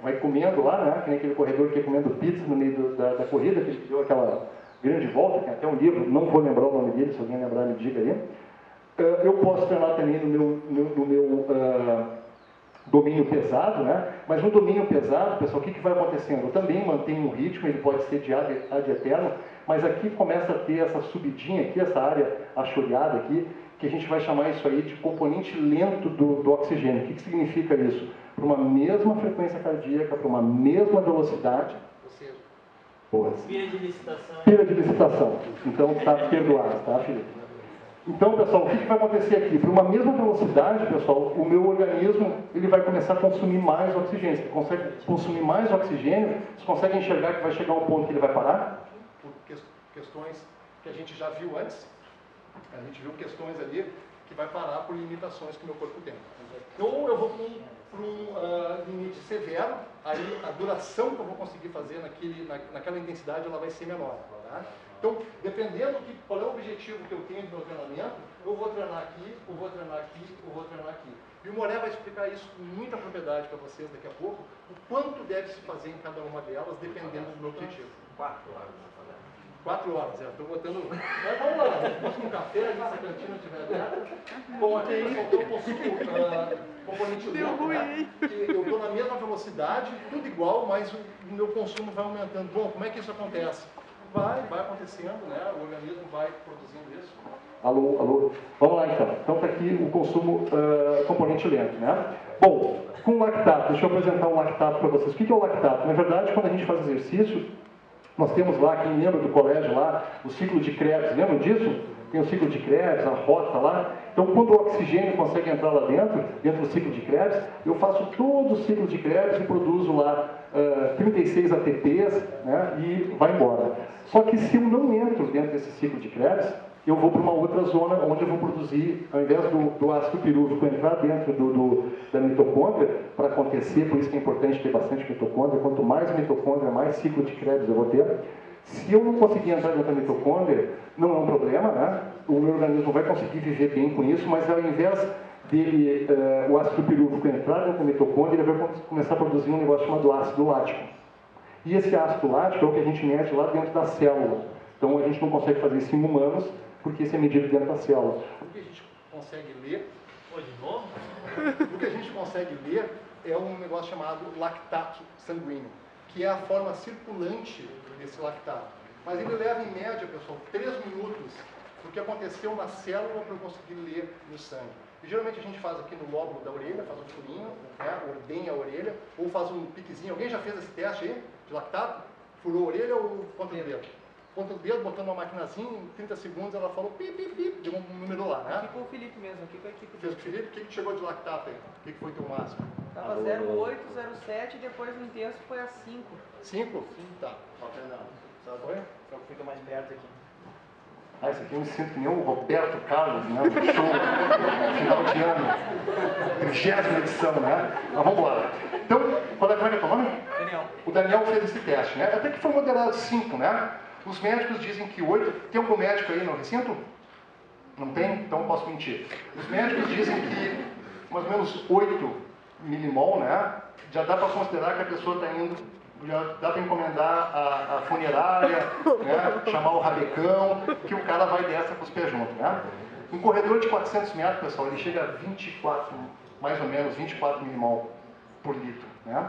Vai comendo lá, né, que nem aquele corredor que ia comendo pizza no meio da corrida, que deu aquela grande volta, tem até um livro, não vou lembrar o nome dele, se alguém lembrar me diga aí. Eu posso treinar também no meu domínio pesado, né? Mas no domínio pesado, pessoal, o que vai acontecendo? Eu também mantenho um ritmo, ele pode ser de ad eterno, mas aqui começa a ter essa subidinha aqui, essa área achoreada aqui, que a gente vai chamar isso aí de componente lento do oxigênio. O que significa isso? Para uma mesma frequência cardíaca, para uma mesma velocidade, ou seja, pira de licitação. Pira de licitação. Então, está perdoado, tá, Felipe? Então, pessoal, o que vai acontecer aqui? Por uma mesma velocidade, pessoal, o meu organismo ele vai começar a consumir mais oxigênio. Se ele consegue consumir mais oxigênio, você consegue enxergar que vai chegar um ponto que ele vai parar? Por questões que a gente já viu antes. A gente viu questões ali que vai parar por limitações que o meu corpo tem. Ou eu vou para um limite severo, aí a duração que eu vou conseguir fazer naquela intensidade ela vai ser menor. Tá? Então, dependendo qual é o objetivo que eu tenho do meu treinamento, eu vou treinar aqui, eu vou treinar aqui, eu vou treinar aqui. E o Moré vai explicar isso com muita propriedade para vocês daqui a pouco, o quanto deve se fazer em cada uma delas, dependendo do meu objetivo. 4 horas. 4 horas, estou botando... Mas vamos lá, se fosse um café, se a cantina estiver aberta. Bom, aqui eu possuo componente lento, né? Eu estou na mesma velocidade, tudo igual, mas o meu consumo vai aumentando. Bom, como é que isso acontece? Vai acontecendo, né? O organismo vai produzindo isso. Alô? Vamos lá então. Então está aqui o consumo componente lento, né? Bom, com o lactato, deixa eu apresentar o lactato para vocês. O que é o lactato? Na verdade, quando a gente faz exercício, nós temos lá, quem lembra do colégio lá, o ciclo de Krebs, lembram disso? Tem o ciclo de Krebs, a rota lá. Então, quando o oxigênio consegue entrar lá dentro do ciclo de Krebs, eu faço todo o ciclo de Krebs e produzo lá 36 ATPs, né, e vai embora. Só que se eu não entro dentro desse ciclo de Krebs, eu vou para uma outra zona onde eu vou produzir, ao invés do ácido pirúvico entrar dentro da mitocôndria, para acontecer, por isso que é importante ter bastante mitocôndria, quanto mais mitocôndria, mais ciclo de Krebs eu vou ter. Se eu não conseguir entrar dentro da mitocôndria, não é um problema, né? O meu organismo vai conseguir viver bem com isso, mas ao invés dele, o ácido pirúvico entrar dentro da mitocôndria, ele vai começar a produzir um negócio chamado ácido lático. E esse ácido lático é o que a gente mede lá dentro da célula. Então a gente não consegue fazer isso em humanos, porque isso é medido dentro da célula. O que a gente consegue ler... Pô, de novo? O que a gente consegue ler é um negócio chamado lactato sanguíneo, que é a forma circulante desse lactato. Mas ele leva em média, pessoal, 3 minutos do que aconteceu na célula para eu conseguir ler no sangue. E geralmente a gente faz aqui no lóbulo da orelha, faz um furinho, né, ordenha a orelha, ou faz um piquezinho. Alguém já fez esse teste aí, de lactato? Furou a orelha ou ponta do dedo? Ponta do dedo, botando uma maquinazinha, em 30 segundos ela falou pip, pip, pip, deu um número lá, né? Aqui com o Felipe mesmo, aqui com a equipe. Fez com o Felipe? O que chegou de lactato aí? O que foi teu máximo? Tava 0,8, 0,7 e depois no intenso foi a 5. 5? Sim. Tá. Ó, Fernando, só Foi? que fica mais perto aqui. Ah, esse aqui eu me sinto que nem o Roberto Carlos, né? No show, final de ano, 30ª edição, né? Mas vamos lá. Então, como é que é o nome? Daniel. O Daniel fez esse teste, né? Até que foi moderado 5, né? Os médicos dizem que 8... Tem algum médico aí no recinto? Não tem? Então eu posso mentir. Os médicos dizem que mais ou menos 8 milimol, né? Já dá para considerar que a pessoa está indo... Já dá para encomendar a funerária, né? Chamar o rabecão, que o cara vai dessa com os pés juntos, né? Um corredor de 400 metros, pessoal, ele chega a 24, mais ou menos, 24 milimol por litro, né?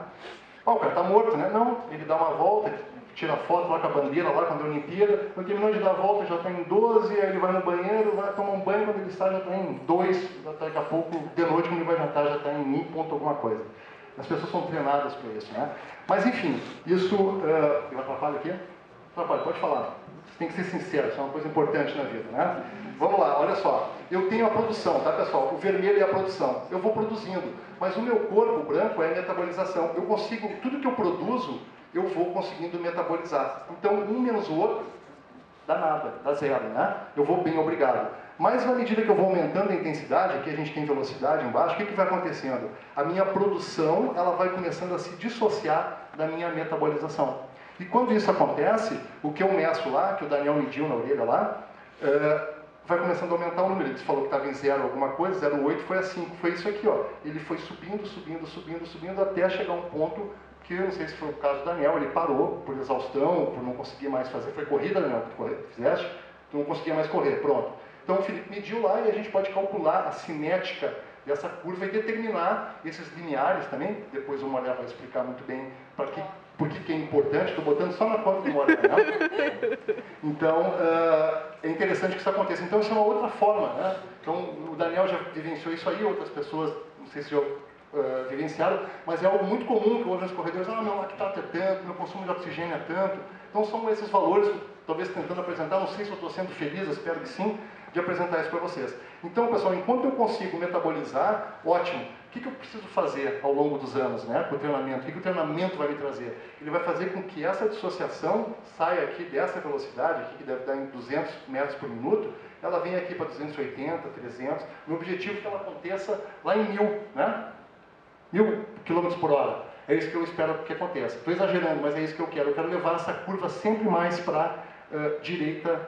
Ó, o cara está morto, né? Não, ele dá uma volta, tira foto lá com a bandeira, lá quando é a Olimpíada, quando terminou de dar a volta já está em 12, aí ele vai no banheiro, vai tomar um banho, quando ele sai já está em 2, daqui a pouco, de noite, quando ele vai jantar, já está em 1 ponto alguma coisa. As pessoas são treinadas para isso, né? Mas enfim, isso... eu atrapalho aqui? Atrapalho, pode falar. Você tem que ser sincero, isso é uma coisa importante na vida, né? Vamos lá, olha só. eu tenho a produção, tá, pessoal? O vermelho é a produção. Eu vou produzindo, mas o meu corpo branco é a metabolização. Eu consigo, tudo que eu produzo, eu vou conseguindo metabolizar. Então, um menos o outro, dá nada, dá zero, né? Eu vou bem, obrigado. Mas na medida que eu vou aumentando a intensidade, aqui a gente tem velocidade embaixo, o que vai acontecendo? A minha produção, ela vai começando a se dissociar da minha metabolização. E quando isso acontece, o que eu meço lá, que o Daniel mediu na orelha lá, vai começando a aumentar o número. Ele falou que estava em 0 alguma coisa, 0,8 foi a 5, foi isso aqui, ó. Ele foi subindo, subindo, subindo, subindo, até chegar a um ponto que, eu não sei se foi o caso do Daniel, ele parou por exaustão, por não conseguir mais fazer. Foi corrida, Daniel, que tu fizeste? Tu não conseguia mais correr, pronto. Então o Felipe mediu lá e a gente pode calcular a cinética dessa curva e determinar esses lineares também. Depois o Moré vai explicar muito bem por que é importante. Estou botando só na conta do Moré, né? Então, é interessante que isso aconteça. Então, isso é uma outra forma, né? Então, o Daniel já vivenciou isso aí, outras pessoas, não sei se já vivenciaram, mas é algo muito comum que hoje nos corredores, meu lactato é tanto, meu consumo de oxigênio é tanto. Então, são esses valores, talvez tentando apresentar, não sei se eu estou sendo feliz, espero que sim, de apresentar isso para vocês. Então, pessoal, enquanto eu consigo metabolizar, ótimo. O que eu preciso fazer ao longo dos anos, né, com o treinamento? O que o treinamento vai me trazer? Ele vai fazer com que essa dissociação saia aqui dessa velocidade, aqui que deve dar em 200 metros por minuto, ela venha aqui para 280, 300. O meu objetivo é que ela aconteça lá em 1000, né? 1000 km por hora. É isso que eu espero que aconteça. Estou exagerando, mas é isso que eu quero. Eu quero levar essa curva sempre mais para a direita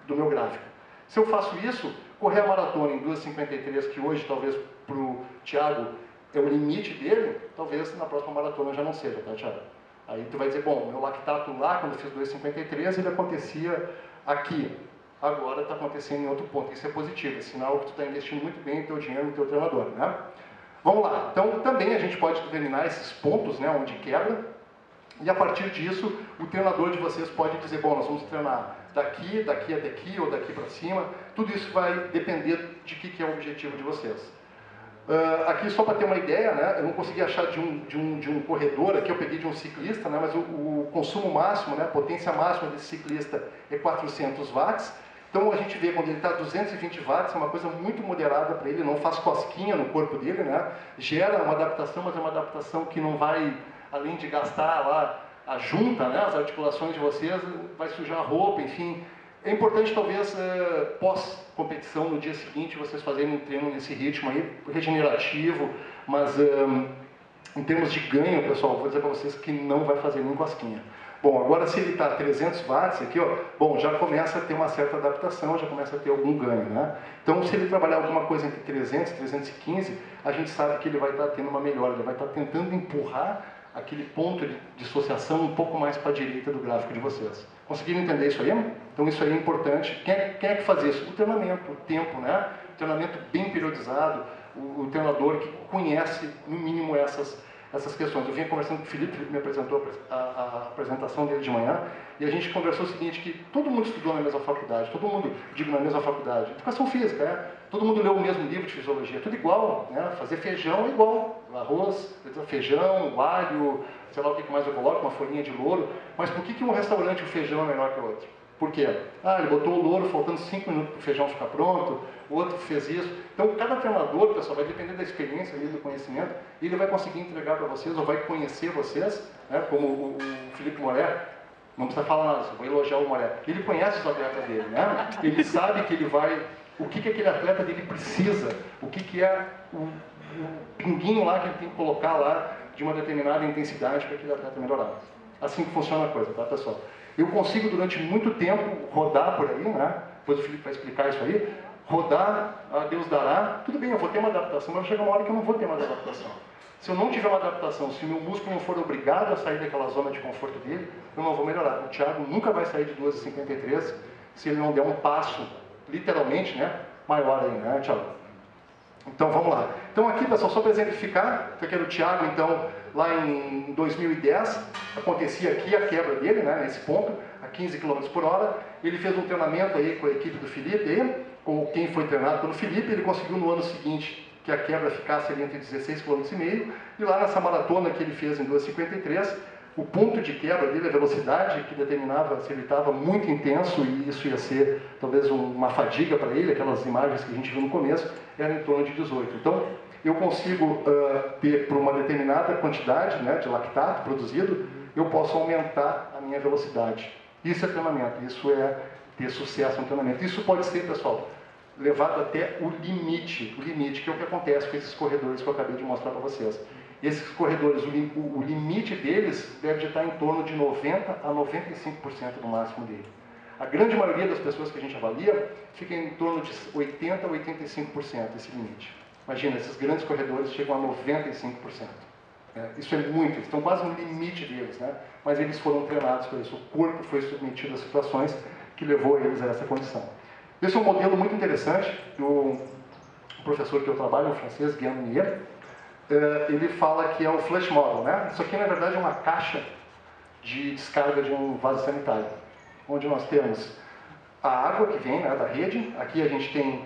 do meu gráfico. Se eu faço isso, correr a maratona em 2,53, que hoje talvez para o Thiago é o limite dele, talvez na próxima maratona já não seja, tá, Thiago? Aí tu vai dizer, bom, meu lactato lá, quando eu fiz 2,53, ele acontecia aqui. Agora está acontecendo em outro ponto. Isso é positivo, é sinal que tu está investindo muito bem o teu dinheiro no teu treinador, né? Vamos lá. Então, também a gente pode determinar esses pontos, né, onde quebra, e a partir disso, o treinador de vocês pode dizer, bom, nós vamos treinar daqui, daqui até aqui, ou daqui para cima. Tudo isso vai depender de que é o objetivo de vocês. Aqui, só para ter uma ideia, né, eu não consegui achar de um corredor, aqui eu peguei de um ciclista, né, mas o consumo máximo, né, a potência máxima desse ciclista é 400 watts. Então a gente vê quando ele está a 220 watts, é uma coisa muito moderada para ele, não faz cosquinha no corpo dele, né? Gera uma adaptação, mas é uma adaptação que não vai, além de gastar lá a junta, né, as articulações de vocês, vai sujar a roupa, enfim. É importante, talvez, pós-competição, no dia seguinte, vocês fazerem um treino nesse ritmo aí, regenerativo, mas em termos de ganho, pessoal, vou dizer para vocês que não vai fazer nem cosquinha. Bom, agora se ele está a 300 watts aqui, ó, bom, já começa a ter uma certa adaptação, já começa a ter algum ganho, né? Então, se ele trabalhar alguma coisa entre 300 e 315, a gente sabe que ele vai estar tendo uma melhora, ele vai estar tentando empurrar aquele ponto de dissociação um pouco mais para a direita do gráfico de vocês. Conseguiram entender isso aí? Então, isso aí é importante. Quem é que faz isso? O treinamento, o tempo, né? O treinamento bem periodizado, o treinador que conhece, no mínimo, essas questões. Eu vinha conversando com o Felipe me apresentou a apresentação dele de manhã, e a gente conversou o seguinte, que todo mundo estudou na mesma faculdade, todo mundo, digo, na mesma faculdade, educação física, né? Todo mundo leu o mesmo livro de fisiologia, tudo igual, né? Fazer feijão é igual, arroz, feijão, alho, sei lá o que mais eu coloco, uma folhinha de louro, mas por que um restaurante o feijão é melhor que o outro? Por quê? Ele botou o louro faltando 5 minutos para o feijão ficar pronto, o outro fez isso. Então, cada treinador, pessoal, vai depender da experiência e do conhecimento, e ele vai conseguir entregar para vocês, ou vai conhecer vocês, né, como o Felipe Moré, não precisa falar nada, eu vou elogiar o Moré. Ele conhece os atletas dele, né? Ele sabe que ele vai, o que aquele atleta dele precisa, o que é o pinguinho lá que ele tem que colocar lá de uma determinada intensidade para aquele atleta melhorar. Assim que funciona a coisa, tá, pessoal? Eu consigo, durante muito tempo, rodar por aí, né? Depois o Felipe vai explicar isso aí. Rodar, a Deus dará. Tudo bem, eu vou ter uma adaptação, mas vai chegar uma hora que eu não vou ter mais adaptação. Se eu não tiver uma adaptação, se o meu músculo não for obrigado a sair daquela zona de conforto dele, eu não vou melhorar. O Thiago nunca vai sair de 2,53 se ele não der um passo, literalmente, né? Maior aí, né, Thiago? Então, vamos lá. Então, aqui, pessoal, só para exemplificar, isso aqui era o Thiago, então, lá em 2010, acontecia aqui a quebra dele, né, nesse ponto, a 15 km por hora. Ele fez um treinamento aí com a equipe do Felipe, aí, com quem foi treinado pelo Felipe. Ele conseguiu no ano seguinte que a quebra ficasse ali entre 16,5 km, e lá nessa maratona que ele fez em 2,53, o ponto de quebra dele, a velocidade que determinava se ele estava muito intenso e isso ia ser talvez uma fadiga para ele, aquelas imagens que a gente viu no começo, era em torno de 18. Então, eu consigo ter, por uma determinada quantidade, né, de lactato produzido, eu posso aumentar a minha velocidade. Isso é treinamento, isso é ter sucesso no treinamento. Isso pode ser, pessoal, levado até o limite, que é o que acontece com esses corredores que eu acabei de mostrar para vocês. Esses corredores, o limite deles deve estar em torno de 90% a 95% no máximo dele. A grande maioria das pessoas que a gente avalia fica em torno de 80% a 85% esse limite. Imagina, esses grandes corredores chegam a 95%. Isso é muito, eles estão quase no limite deles, né? Mas eles foram treinados para isso. O corpo foi submetido a situações que levou eles a essa condição. Esse é um modelo muito interessante do professor que eu trabalho, o francês Guillaume Nier. Ele fala que é o flush model, né? Isso aqui, na verdade, é uma caixa de descarga de um vaso sanitário, onde nós temos a água que vem, né, da rede. Aqui a gente tem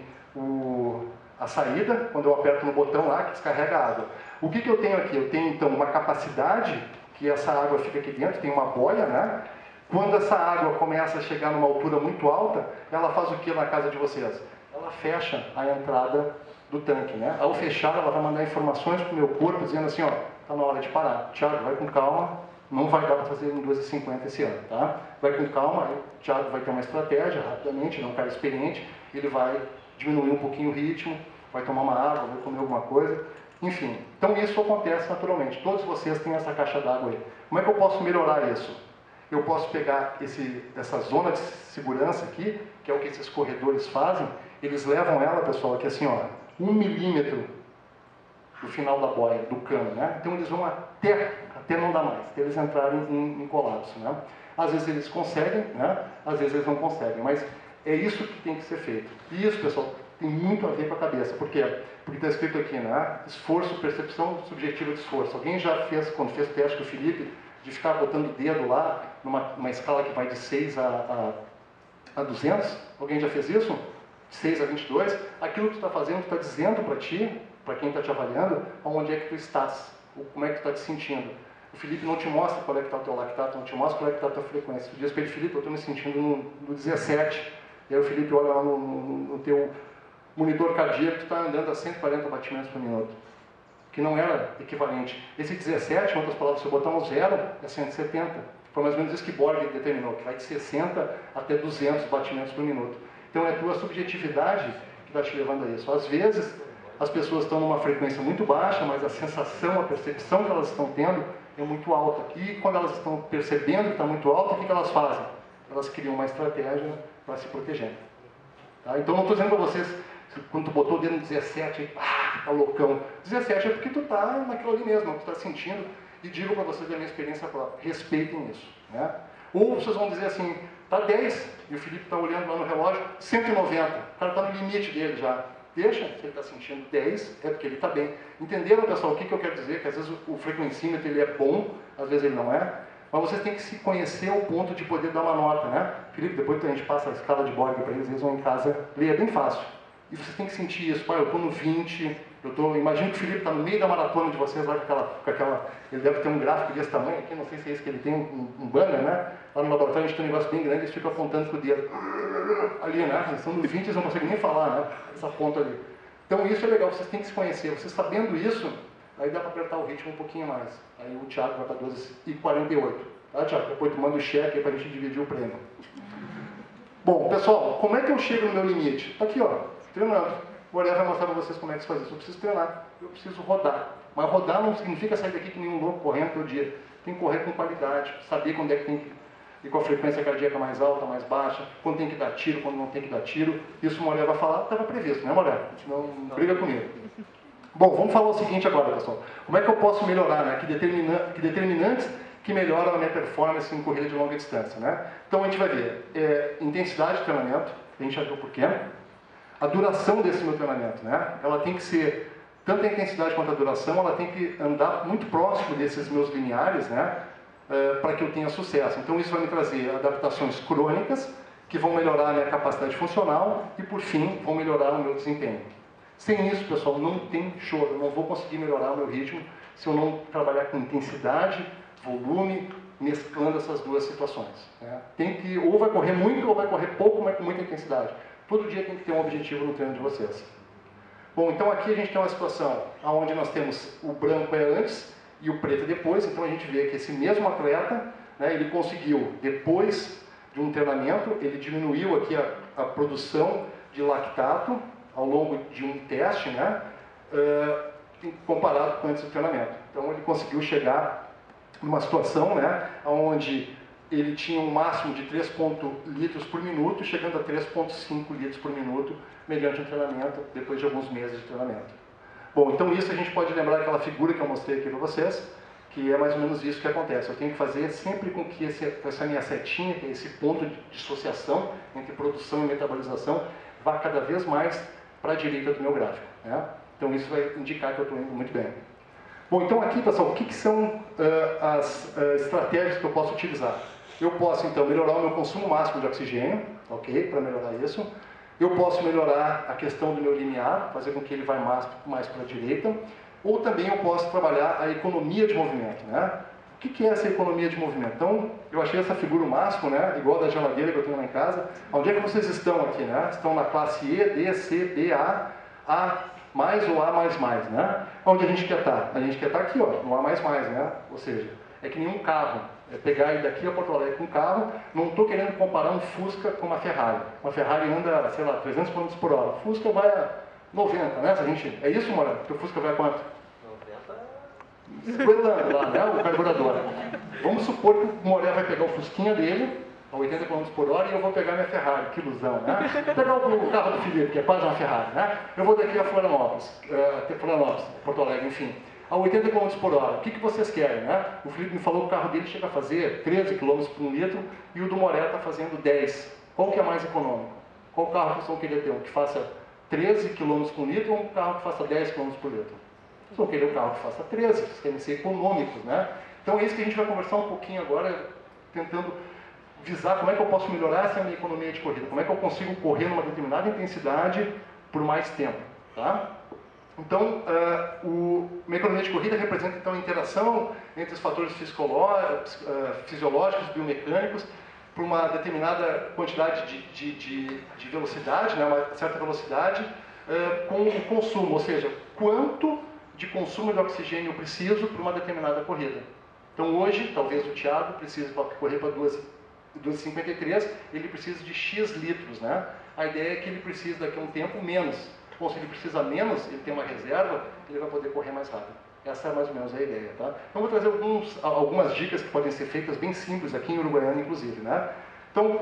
a saída, quando eu aperto no botão lá, que descarrega a água. O que eu tenho aqui? Eu tenho, então, uma capacidade que essa água fica aqui dentro, tem uma boia, né? Quando essa água começa a chegar numa altura muito alta, ela faz o que na casa de vocês? Ela fecha a entrada do tanque, né? Ao fechar, ela vai mandar informações para o meu corpo, dizendo assim, ó, tá na hora de parar. Thiago, vai com calma, não vai dar para fazer em 2,50 esse ano, tá? Vai com calma, aí o Thiago vai ter uma estratégia, rapidamente, ele é um cara experiente, ele vai diminuir um pouquinho o ritmo, vai tomar uma água, vai comer alguma coisa, enfim. Então isso acontece naturalmente, todos vocês têm essa caixa d'água aí. Como é que eu posso melhorar isso? Eu posso pegar essa zona de segurança aqui, que é o que esses corredores fazem, eles levam ela, pessoal, aqui assim, ó, 1 milímetro do final da boia, do cano, né? Então eles vão até não dá mais, até eles entrarem em colapso, né? Às vezes eles conseguem, né? Às vezes eles não conseguem, mas é isso que tem que ser feito. E isso, pessoal, tem muito a ver com a cabeça. Por quê? Porque está escrito aqui, né? Esforço, percepção subjetiva de esforço. Alguém já fez, quando fez o teste com o Felipe, de ficar botando o dedo lá, numa escala que vai de 6 a 200? Alguém já fez isso? De 6 a 22? Aquilo que tu está fazendo, tu está dizendo para ti, para quem está te avaliando, onde é que tu estás, como é que tu está te sentindo. O Felipe não te mostra qual é que está o teu lactato, não te mostra qual é que está a tua frequência. Tu diz para ele, Felipe, eu estou me sentindo no 17. E aí o Felipe olha lá no teu monitor cardíaco, tu está andando a 140 batimentos por minuto, que não era equivalente. Esse 17, em outras palavras, se eu botar um zero, é 170. Foi mais ou menos isso que Borg determinou, que vai de 60 até 200 batimentos por minuto. Então é a tua subjetividade que está te levando a isso. Às vezes, as pessoas estão numa frequência muito baixa, mas a sensação, a percepção que elas estão tendo é muito alta. E quando elas estão percebendo que está muito alta, o que elas fazem? Elas criam uma estratégia para se proteger. Tá? Então não estou dizendo para vocês, quando tu botou o dedo no 17, tá loucão. 17 é porque tu está naquilo ali mesmo, tu está sentindo. E digo para vocês da minha experiência própria, respeitem isso. Né? Ou vocês vão dizer assim, tá 10, e o Felipe está olhando lá no relógio, 190. O cara está no limite dele já. Deixa, se ele está sentindo 10, é porque ele está bem. Entenderam, pessoal, o que eu quero dizer? Que às vezes o frequencímetro ele é bom, às vezes ele não é. Mas vocês têm que se conhecer ao ponto de poder dar uma nota, né? Felipe, depois que a gente passa a escala de Borg para eles vão em casa ler, é bem fácil. E vocês têm que sentir isso. Eu estou no 20, imagino que o Felipe está no meio da maratona de vocês, lá com aquela... Ele deve ter um gráfico desse tamanho aqui, não sei se é esse que ele tem, um banner, né? Lá no laboratório a gente tem um negócio bem grande, eles ficam apontando com o dedo. Ali, né? Eles estão no 20, eles não conseguem nem falar, né? Essa ponta ali. Então isso é legal, vocês têm que se conhecer. Vocês sabendo isso, aí dá para apertar o ritmo um pouquinho mais. Aí o Thiago vai para 12,48. Tá, Thiago? Depois tu manda o cheque aí para a gente dividir o prêmio. Bom, pessoal, como é que eu chego no meu limite? Está aqui, ó, treinando. O Olhar vai mostrar para vocês como é que se faz isso. Eu preciso treinar, eu preciso rodar. Mas rodar não significa sair daqui que nem um louco correndo todo dia. Tem que correr com qualidade, saber quando é que tem que ir com a frequência cardíaca mais alta, mais baixa, quando tem que dar tiro, quando não tem que dar tiro. Isso o Moré vai falar, estava previsto, né, Moré? Não briga comigo. Bom, vamos falar o seguinte agora, pessoal. Como é que eu posso melhorar, né? Que determinantes que melhoram a minha performance em corrida de longa distância, né? Então a gente vai ver intensidade de treinamento, a gente já viu por quê. A duração desse meu treinamento, né? Ela tem que ser, tanto a intensidade quanto a duração, ela tem que andar muito próximo desses meus lineares, né? Para que eu tenha sucesso. Então isso vai me trazer adaptações crônicas, que vão melhorar a minha capacidade funcional e, por fim, vão melhorar o meu desempenho. Sem isso, pessoal, não tem choro. Eu não vou conseguir melhorar o meu ritmo se eu não trabalhar com intensidade, volume, mesclando essas duas situações. Né? Tem que, ou vai correr muito, ou vai correr pouco, mas com muita intensidade. Todo dia tem que ter um objetivo no treino de vocês. Bom, então aqui a gente tem uma situação onde nós temos o branco é antes e o preto é depois. Então a gente vê que esse mesmo atleta, né, ele conseguiu, depois de um treinamento, ele diminuiu aqui a produção de lactato ao longo de um teste, né, comparado com antes do treinamento. Então ele conseguiu chegar numa situação, né, onde ele tinha um máximo de 3 litros por minuto, chegando a 3,5 litros por minuto, mediante um treinamento, depois de alguns meses de treinamento. Bom, então isso a gente pode lembrar daquela figura que eu mostrei aqui para vocês, que é mais ou menos isso que acontece. Eu tenho que fazer sempre com que essa minha setinha, que é esse ponto de dissociação entre produção e metabolização, vá cada vez mais para a direita do meu gráfico. Né? Então isso vai indicar que eu estou indo muito bem. Bom, então aqui, pessoal, o que são as estratégias que eu posso utilizar? Eu posso, então, melhorar o meu consumo máximo de oxigênio, ok? Para melhorar isso. Eu posso melhorar a questão do meu limiar, fazer com que ele vá mais para a direita. Ou também eu posso trabalhar a economia de movimento, né? O que é essa economia de movimento? Então, eu achei essa figura o máximo, né? Igual da geladeira que eu tenho lá em casa. Onde é que vocês estão aqui, né? Estão na classe E, D, C, B, A mais ou A++, né? Onde a gente quer estar? A gente quer estar aqui, ó, no A++, né? Ou seja, é que nem um carro. É pegar ir daqui a Porto Alegre com um carro, não estou querendo comparar um Fusca com uma Ferrari. Uma Ferrari anda, sei lá, 300 km por hora. O Fusca vai a 90, né? É isso, Moreno? Porque o Fusca vai a quanto? 90. Escoelando lá, né? O carburador. Vamos supor que o Moreno vai pegar o Fusquinha dele, a 80 km por hora, e eu vou pegar minha Ferrari. Que ilusão, né? Vou pegar o carro do Felipe, que é quase uma Ferrari, né? Eu vou daqui a Florianópolis, Porto Alegre, enfim. A 80 km por hora. O que vocês querem, né? O Felipe me falou que o carro dele chega a fazer 13 km por litro e o do Moré está fazendo 10. Qual que é mais econômico? Qual carro que vocês vão querer ter? Um que faça 13 km por litro ou um carro que faça 10 km por litro? Vocês vão querer um carro que faça 13, vocês querem ser econômicos, né? Então é isso que a gente vai conversar um pouquinho agora, tentando visar como é que eu posso melhorar essa minha economia de corrida, como é que eu consigo correr numa determinada intensidade por mais tempo, tá? Então, uma economia de corrida representa então a interação entre os fatores fisiológicos, biomecânicos, por uma determinada quantidade de velocidade, né, uma certa velocidade, com o consumo, ou seja, quanto de consumo de oxigênio eu preciso para uma determinada corrida. Então, hoje, talvez o Thiago precise correr para 2,53, ele precisa de X litros, né? A ideia é que ele precisa daqui a um tempo menos. Bom, se ele precisa menos, ele tem uma reserva, ele vai poder correr mais rápido. Essa é mais ou menos a ideia, tá? Então, vou trazer algumas dicas que podem ser feitas bem simples aqui em Uruguaiana, inclusive, né? Então,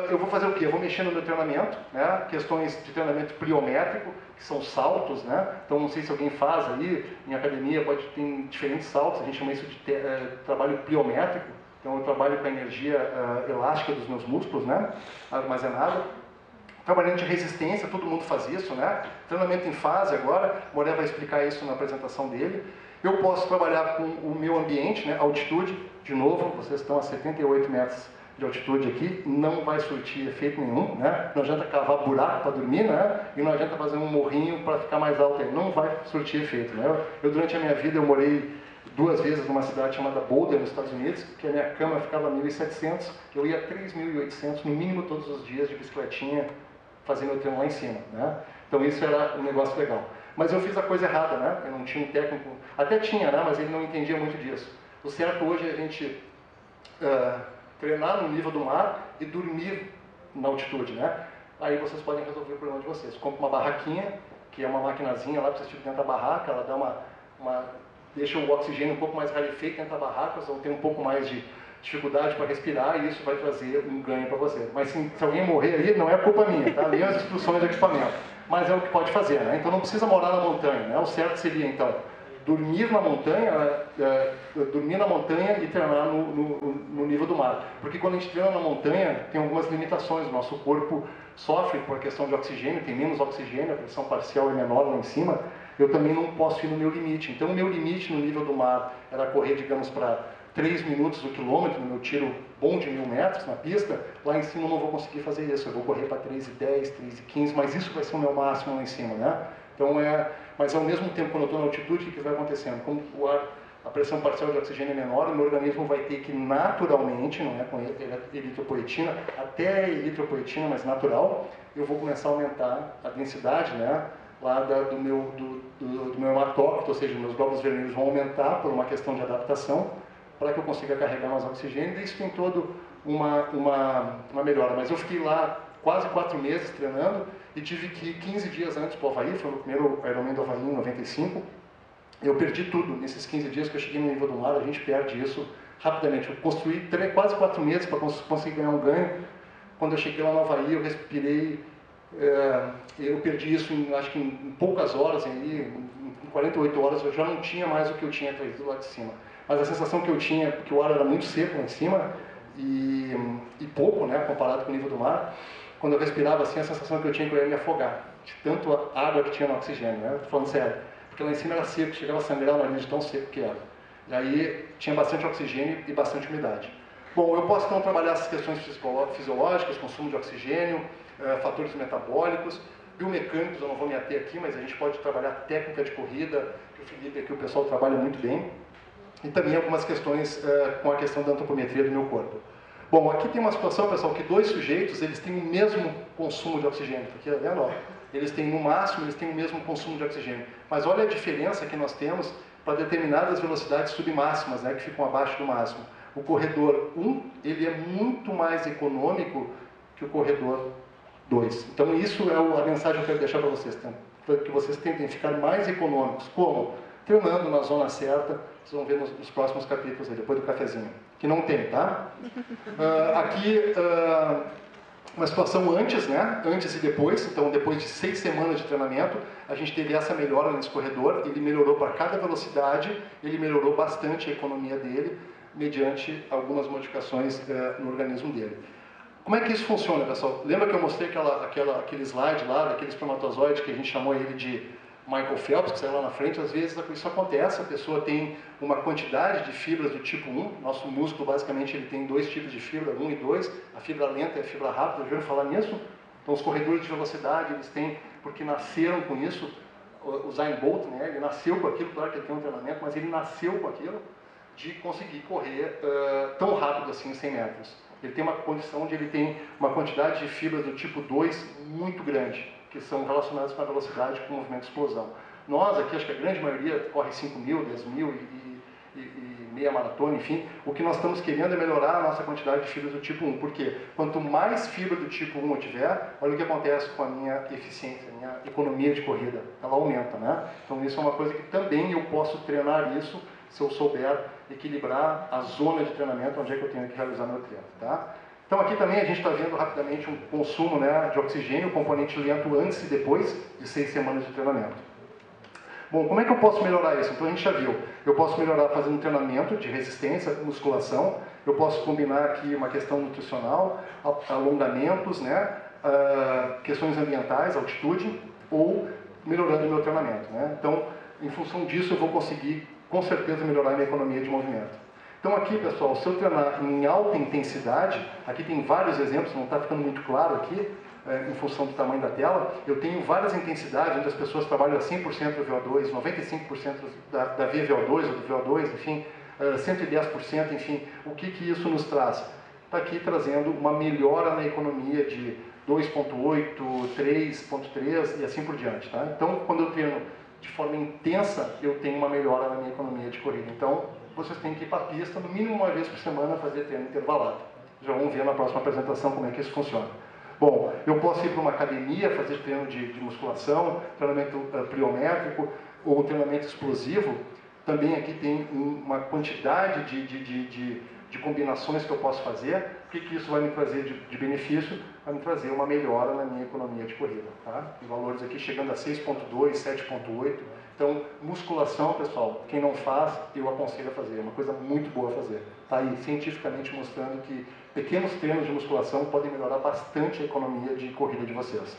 eu vou fazer o quê? Eu vou mexer no meu treinamento, né? Questões de treinamento pliométrico, que são saltos, né? Então, não sei se alguém faz aí, em academia pode ter diferentes saltos, a gente chama isso de trabalho pliométrico. Então, eu trabalho com a energia elástica dos meus músculos, né? Armazenada. Trabalhando de resistência, todo mundo faz isso, né? Treinamento em fase agora, o Moré vai explicar isso na apresentação dele. Eu posso trabalhar com o meu ambiente, né? Altitude, de novo, vocês estão a 78 metros de altitude aqui, não vai surtir efeito nenhum, né? Não adianta cavar buraco para dormir, né? E não adianta fazer um morrinho para ficar mais alto aí, não vai surtir efeito, né? Eu durante a minha vida, eu morei 2 vezes numa cidade chamada Boulder, nos Estados Unidos, que a minha cama ficava a 1.700, eu ia a 3.800, no mínimo todos os dias, de bicicletinha, fazer meu treino lá em cima, né? Então isso era um negócio legal. Mas eu fiz a coisa errada, né? Eu não tinha um técnico, até tinha, né? Mas ele não entendia muito disso. O certo hoje é a gente treinar no nível do mar e dormir na altitude, né? Aí vocês podem resolver o problema de vocês. Compre uma barraquinha, que é uma maquinazinha lá, vocês ficam dentro da barraca, ela dá deixa o oxigênio um pouco mais rarefeito dentro da barraca, vocês vão ter um pouco mais de dificuldade para respirar e isso vai trazer um ganho para você. Mas se alguém morrer aí, não é culpa minha, tá? Leia as instruções do equipamento. Mas é o que pode fazer, né? Então não precisa morar na montanha, né? O certo seria, então, dormir na montanha e treinar no nível do mar. Porque quando a gente treina na montanha, tem algumas limitações. O nosso corpo sofre por questão de oxigênio, tem menos oxigênio, a pressão parcial é menor lá em cima. Eu também não posso ir no meu limite. Então o meu limite no nível do mar era correr, digamos, para 3 minutos o quilômetro, no meu tiro bom de 1.000 metros na pista. Lá em cima eu não vou conseguir fazer isso, eu vou correr para 3,10, 3,15, mas isso vai ser o meu máximo lá em cima, né? Então mas ao mesmo tempo, quando eu estou na altitude, o que vai acontecendo? Como o ar a pressão parcial de oxigênio é menor, o meu organismo vai ter que naturalmente, não é com eritropoetina, até eritropoetina, mas natural, eu vou começar a aumentar a densidade, né, lá do meu hematócrito, ou seja, meus glóbulos vermelhos vão aumentar por uma questão de adaptação, para que eu consiga carregar mais oxigênio, e isso tem todo uma melhora. Mas eu fiquei lá quase 4 meses treinando, e tive que ir 15 dias antes para o Havaí, foi o primeiro Ironman do Havaí em 95, eu perdi tudo nesses 15 dias que eu cheguei no nível do mar, a gente perde isso rapidamente. Eu construí quase 4 meses para conseguir ganhar um ganho. Quando eu cheguei lá no Havaí, eu respirei, eu perdi isso acho que em poucas horas, em 48 horas, eu já não tinha mais o que eu tinha trazido lá de cima. Mas a sensação que eu tinha, porque o ar era muito seco lá em cima, e pouco, né, comparado com o nível do mar, quando eu respirava assim, a sensação que eu tinha é que eu ia me afogar, de tanto água que tinha no oxigênio, né? Tô falando sério. Porque lá em cima era seco, chegava a sangrar o nariz de tão seco que era. E aí tinha bastante oxigênio e bastante umidade. Bom, eu posso então trabalhar essas questões fisiológicas, consumo de oxigênio, fatores metabólicos, biomecânicos, eu não vou me ater aqui, mas a gente pode trabalhar técnica de corrida, que o Felipe aqui, o pessoal trabalha muito bem, e também algumas questões com a questão da antropometria do meu corpo. Bom, aqui tem uma situação, pessoal, que 2 sujeitos, eles têm o mesmo consumo de oxigênio, aqui é vendo, ó. Eles têm, no máximo, eles têm o mesmo consumo de oxigênio. Mas olha a diferença que nós temos para determinadas velocidades submáximas, né, que ficam abaixo do máximo. O corredor 1, ele é muito mais econômico que o corredor 2. Então, isso é a mensagem que eu quero deixar para vocês, que vocês tentem ficar mais econômicos. Como? Treinando na zona certa, vocês vão ver nos próximos capítulos, aí, depois do cafezinho. Que não tem, tá? Uma situação antes, né? Antes e depois. Então, depois de 6 semanas de treinamento, a gente teve essa melhora nesse corredor. Ele melhorou para cada velocidade, ele melhorou bastante a economia dele, mediante algumas modificações no organismo dele. Como é que isso funciona, pessoal? Lembra que eu mostrei aquele slide lá, daquele espermatozoide que a gente chamou ele de Michael Phelps, que saiu lá na frente? Às vezes isso acontece, a pessoa tem uma quantidade de fibras do tipo 1, nosso músculo basicamente ele tem 2 tipos de fibra, 1 e 2, a fibra lenta e a fibra rápida, já ouviram falar nisso? Então os corredores de velocidade, eles têm, porque nasceram com isso, o Usain Bolt, né, ele nasceu com aquilo, claro que ele tem um treinamento, mas ele nasceu com aquilo, de conseguir correr tão rápido assim, 100 metros. Ele tem uma condição onde ele tem uma quantidade de fibras do tipo 2 muito grande, que são relacionadas com a velocidade, com o movimento de explosão. Nós aqui, acho que a grande maioria corre 5.000, 10.000 e meia maratona, enfim. O que nós estamos querendo é melhorar a nossa quantidade de fibras do tipo 1. Por quê? Quanto mais fibra do tipo 1 eu tiver, olha o que acontece com a minha eficiência, a minha economia de corrida. Ela aumenta, né? Então isso é uma coisa que também eu posso treinar isso, se eu souber equilibrar a zona de treinamento onde é que eu tenho que realizar meu treino, tá? Então aqui também a gente está vendo rapidamente um consumo, né, de oxigênio, componente lento antes e depois de 6 semanas de treinamento. Bom, como é que eu posso melhorar isso? Então a gente já viu, eu posso melhorar fazendo treinamento de resistência, musculação, eu posso combinar aqui uma questão nutricional, alongamentos, né, questões ambientais, altitude, ou melhorando o meu treinamento, né? Então, em função disso, eu vou conseguir, com certeza, melhorar a minha economia de movimento. Então aqui, pessoal, se eu treinar em alta intensidade, aqui tem vários exemplos, não está ficando muito claro aqui, em função do tamanho da tela, eu tenho várias intensidades onde as pessoas trabalham a 100% do VO2, 95% da VO2 ou do VO2, enfim, 110%, enfim, o que isso nos traz? Está aqui trazendo uma melhora na economia de 2.8, 3.3 e assim por diante, tá? Então, quando eu treino de forma intensa, eu tenho uma melhora na minha economia de corrida. Então, vocês têm que ir para a pista, no mínimo uma vez por semana, fazer treino intervalado. Já vamos ver na próxima apresentação como é que isso funciona. Bom, eu posso ir para uma academia, fazer treino de musculação, treinamento pliométrico ou treinamento explosivo. Também aqui tem uma quantidade de combinações que eu posso fazer. O que isso vai me trazer de benefício? Vai me trazer uma melhora na minha economia de corrida, tá? Em valores aqui chegando a 6.2, 7.8. Então, musculação, pessoal, quem não faz, eu aconselho a fazer. É uma coisa muito boa a fazer. Está aí cientificamente mostrando que pequenos treinos de musculação podem melhorar bastante a economia de corrida de vocês.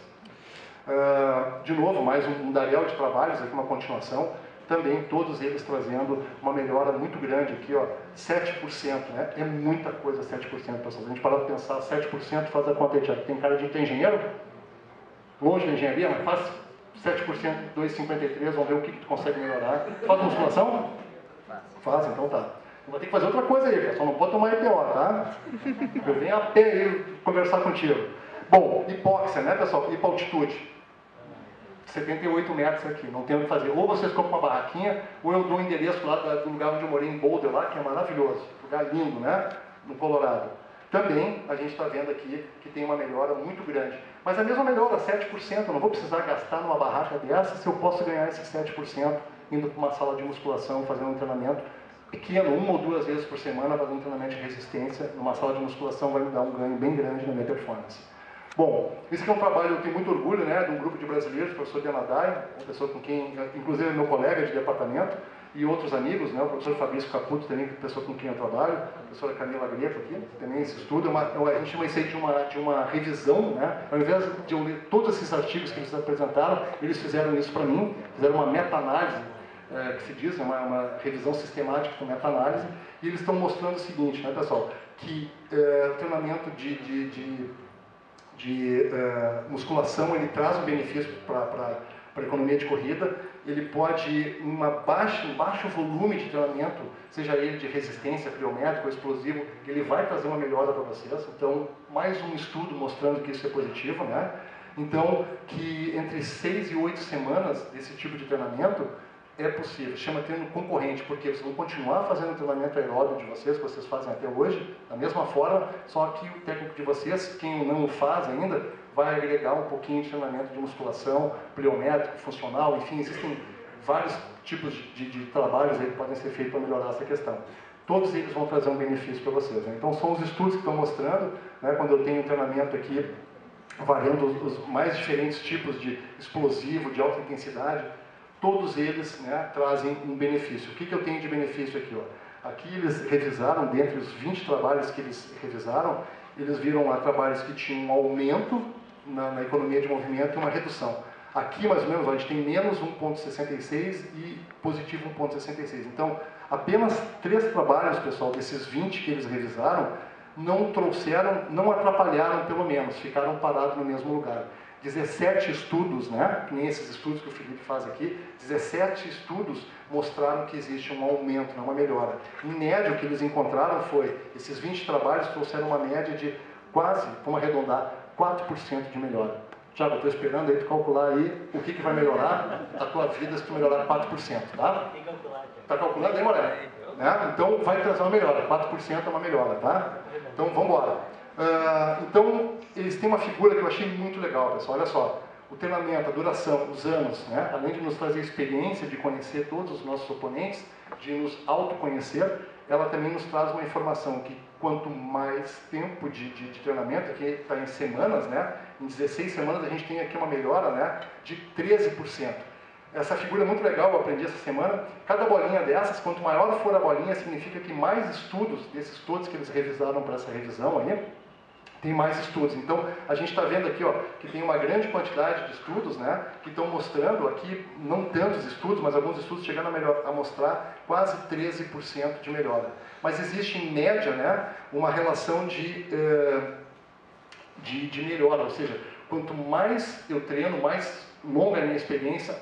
De novo, mais um daréu de trabalhos, aqui uma continuação. Também todos eles trazendo uma melhora muito grande aqui, ó, 7%, né? É muita coisa 7%, pessoal. Se a gente parar para pensar, 7% faz a conta aí, tem cara de engenheiro? Longe da engenharia, mas faz 7%, 2,53, vamos ver o que tu consegue melhorar. Faz musculação? Faz, então tá. Vai ter que fazer outra coisa aí, pessoal. Não pode tomar EPO, tá? Eu venho a pé aí conversar contigo. Bom, hipóxia, né, pessoal? Hipaltitude. 78 metros aqui, não tem o que fazer. Ou vocês compram uma barraquinha, ou eu dou o endereço lá do lugar onde eu morei, em Boulder, lá, que é maravilhoso. Lugar lindo, né? No Colorado. Também, a gente está vendo aqui que tem uma melhora muito grande. Mas a mesma melhora, 7%. Eu não vou precisar gastar numa barraca dessa se eu posso ganhar esses 7% indo para uma sala de musculação, fazendo um treinamento pequeno, 1 ou 2 vezes por semana, fazendo um treinamento de resistência. Numa sala de musculação vai me dar um ganho bem grande na minha performance. Bom, isso aqui é um trabalho, eu tenho muito orgulho, né, de um grupo de brasileiros, o professor Dianadai, uma pessoa com quem, inclusive é meu colega de departamento, e outros amigos, né, o professor Fabrício Caputo também, que é a pessoa com quem eu trabalho, a professora Camila Greco aqui, também esse estudo, a gente chama isso aí de uma revisão, né, ao invés de eu ler todos esses artigos que eles apresentaram, eles fizeram isso para mim, fizeram uma meta-análise, que se diz, uma revisão sistemática com meta-análise, e eles estão mostrando o seguinte, né, pessoal, que treinamento de musculação, ele traz um benefício para a economia de corrida, ele pode, um baixo volume de treinamento, seja ele de resistência, pliométrico ou explosivo, ele vai trazer uma melhora para vocês. Então, mais um estudo mostrando que isso é positivo, né? Então, que entre 6 e 8 semanas desse tipo de treinamento, é possível, chama treino concorrente, porque vocês vão continuar fazendo o treinamento aeróbio de vocês, que vocês fazem até hoje, da mesma forma, só que o técnico de vocês, quem não o faz ainda, vai agregar um pouquinho de treinamento de musculação, pliométrico, funcional, enfim, existem vários tipos de trabalhos aí que podem ser feitos para melhorar essa questão. Todos eles vão trazer um benefício para vocês, né? Então, são os estudos que estão mostrando, né, quando eu tenho um treinamento aqui, variando os mais diferentes tipos de explosivo, de alta intensidade, todos eles, né, trazem um benefício. O que eu tenho de benefício aqui? Ó? Aqui eles revisaram, dentre os 20 trabalhos que eles revisaram, eles viram lá trabalhos que tinham um aumento na economia de movimento e uma redução. Aqui, mais ou menos, ó, a gente tem menos 1,66 e positivo 1,66. Então, apenas 3 trabalhos, pessoal, desses 20 que eles revisaram, não trouxeram, não atrapalharam, pelo menos, ficaram parados no mesmo lugar. 17 estudos, né, que nem esses estudos que o Felipe faz aqui, 17 estudos mostraram que existe um aumento, não uma melhora. Em média, o que eles encontraram foi, esses 20 trabalhos trouxeram uma média de quase, vamos arredondar, 4% de melhora. Tiago, eu estou esperando aí tu calcular aí o que vai melhorar a tua vida se tu melhorar 4%, tá? Tem que calcular. Está calculando aí, Moré? Né? Então, vai trazer uma melhora, 4% é uma melhora, tá? Então, vamos embora. Então, eles têm uma figura que eu achei muito legal, pessoal. Olha só, o treinamento, a duração, os anos, né? Além de nos trazer experiência de conhecer todos os nossos oponentes, de nos autoconhecer, ela também nos traz uma informação que quanto mais tempo de treinamento, que está em semanas, né? Em 16 semanas a gente tem aqui uma melhora, né, de 13%. Essa figura é muito legal, eu aprendi essa semana. Cada bolinha dessas, quanto maior for a bolinha, significa que mais estudos, desses todos que eles revisaram para essa revisão aí, tem mais estudos. Então, a gente está vendo aqui, ó, que tem uma grande quantidade de estudos, né, que estão mostrando aqui, não tantos estudos, mas alguns estudos chegando a mostrar quase 13% de melhora. Mas existe, em média, né, uma relação de melhora, ou seja, quanto mais eu treino, mais longa é a minha experiência,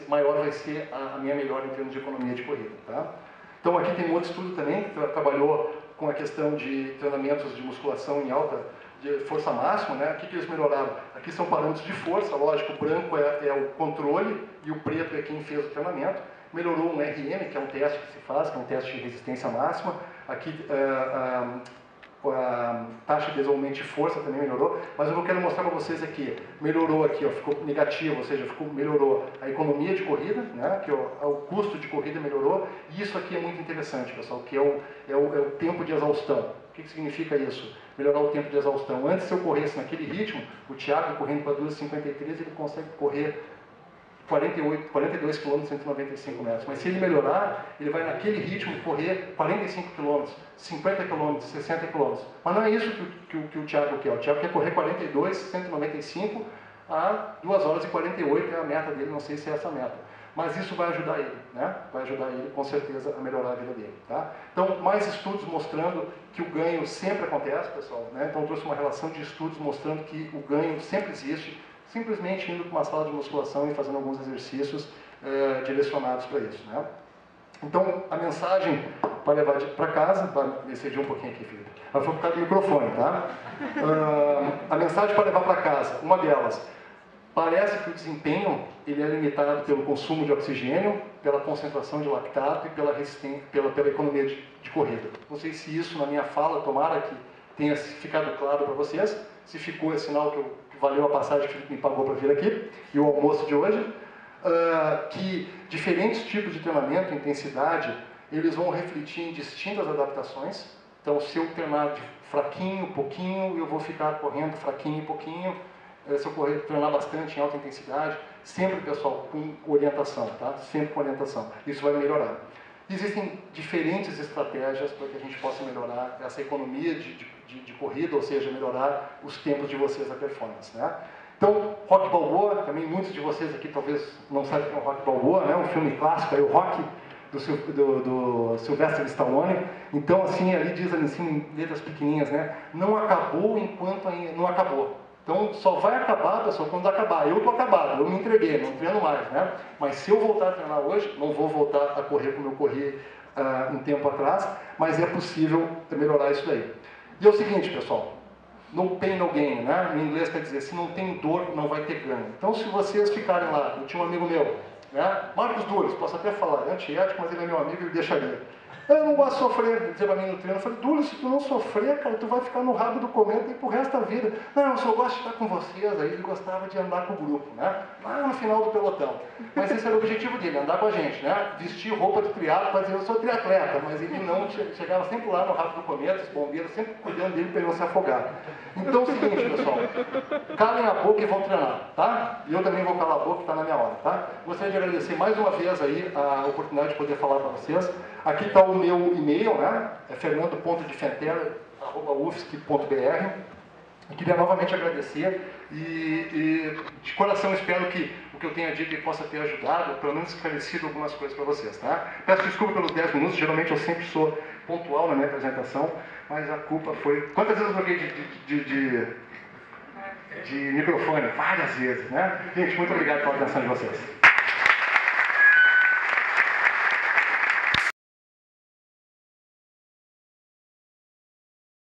maior vai ser a minha melhora em termos de economia de corrida. Tá? Então, aqui tem um outro estudo também, que trabalhou com a questão de treinamentos de musculação em alta de força máxima, né? O que eles melhoraram? Aqui são parâmetros de força, lógico, o branco é o controle e o preto é quem fez o treinamento. Melhorou um RM, que é um teste que se faz, que é um teste de resistência máxima. Aqui a taxa de desenvolvimento de força também melhorou, mas eu quero mostrar para vocês aqui, melhorou aqui, ó, ficou negativo, ou seja, melhorou a economia de corrida, né, que o custo de corrida melhorou, e isso aqui é muito interessante, pessoal, que é o tempo de exaustão. O que significa isso? Melhorar o tempo de exaustão. Antes, se eu corresse naquele ritmo, o Thiago correndo para 2,53, ele consegue correr 42 km, 195 metros. Mas se ele melhorar, ele vai naquele ritmo correr 45 km, 50 km, 60 km. Mas não é isso que o Thiago quer. O Thiago quer correr 42, 195 a 2 horas e 48 é a meta dele, não sei se é essa a meta. Mas isso vai ajudar ele, né? Vai ajudar ele, com certeza, a melhorar a vida dele, tá? Então, mais estudos mostrando que o ganho sempre acontece, pessoal, né? Então, eu trouxe uma relação de estudos mostrando que o ganho sempre existe, simplesmente indo para uma sala de musculação e fazendo alguns exercícios direcionados para isso, né? Então, a mensagem para levar para casa, excedi um pouquinho aqui, Felipe, mas foi por causa do microfone, tá? A mensagem para levar para casa, uma delas, parece que o desempenho ele é limitado pelo consumo de oxigênio, pela concentração de lactato e pela resistência, pela economia de corrida. Não sei se isso na minha fala, tomara que tenha ficado claro para vocês. Se ficou, é sinal que valeu a passagem que o Felipe me pagou para vir aqui e o almoço de hoje. Que diferentes tipos de treinamento, intensidade, eles vão refletir em distintas adaptações. Então, se eu treinar de fraquinho, pouquinho, eu vou ficar correndo fraquinho, pouquinho. Se eu treinar bastante em alta intensidade, sempre, pessoal, com orientação, tá? Sempre com orientação. Isso vai melhorar. Existem diferentes estratégias para que a gente possa melhorar essa economia de corrida, ou seja, melhorar os tempos de vocês a performance, né? Então, Rock Balboa, também muitos de vocês aqui talvez não saibam o que é o Rock Balboa, né? Um filme clássico, aí, o Rock, do Sylvester Stallone. Então, assim, ali diz ali em cima, em letras pequenininhas, né? Não acabou enquanto ainda não acabou. Então, só vai acabar, pessoal, quando acabar. Eu estou acabado, eu me entreguei, não treino mais, né? Mas se eu voltar a treinar hoje, não vou voltar a correr como eu corri um tempo atrás, mas é possível melhorar isso daí. E é o seguinte, pessoal, no pain, no gain, né? Em inglês quer dizer, se não tem dor, não vai ter ganho. Então, se vocês ficarem lá, eu tinha um amigo meu, né? Marcos Dures, posso até falar, é antiético, mas ele é meu amigo e ele deixaria. Eu não gosto de sofrer, ele dizia pra mim no treino, eu falei, Dures, se tu não sofrer, cara, tu vai ficar no rabo do cometa e pro resto da vida. Não, eu só gosto de estar com vocês, aí ele gostava de andar com o grupo, né? Lá no final do pelotão. Mas esse era o objetivo dele, andar com a gente, né? Vestir roupa de triatlo, para dizer, eu sou triatleta, mas ele não, chegava sempre lá no rabo do cometa, os bombeiros sempre cuidando dele para ele não se afogar. Então é o seguinte, pessoal, calem a boca e vão treinar, tá? E eu também vou calar a boca, que está na minha hora, tá? Gostaria de agradecer mais uma vez aí a oportunidade de poder falar para vocês. Aqui está o meu e-mail, né? É fernando.defentera@ufsc.br. E queria novamente agradecer e de coração espero que o que eu tenha dito possa ter ajudado, pelo menos esclarecido algumas coisas para vocês, tá? Peço desculpa pelos 10 minutos, geralmente eu sempre sou pontual na minha apresentação, mas a culpa foi... Quantas vezes eu troquei de microfone? Várias vezes, né? Gente, muito obrigado pela atenção de vocês.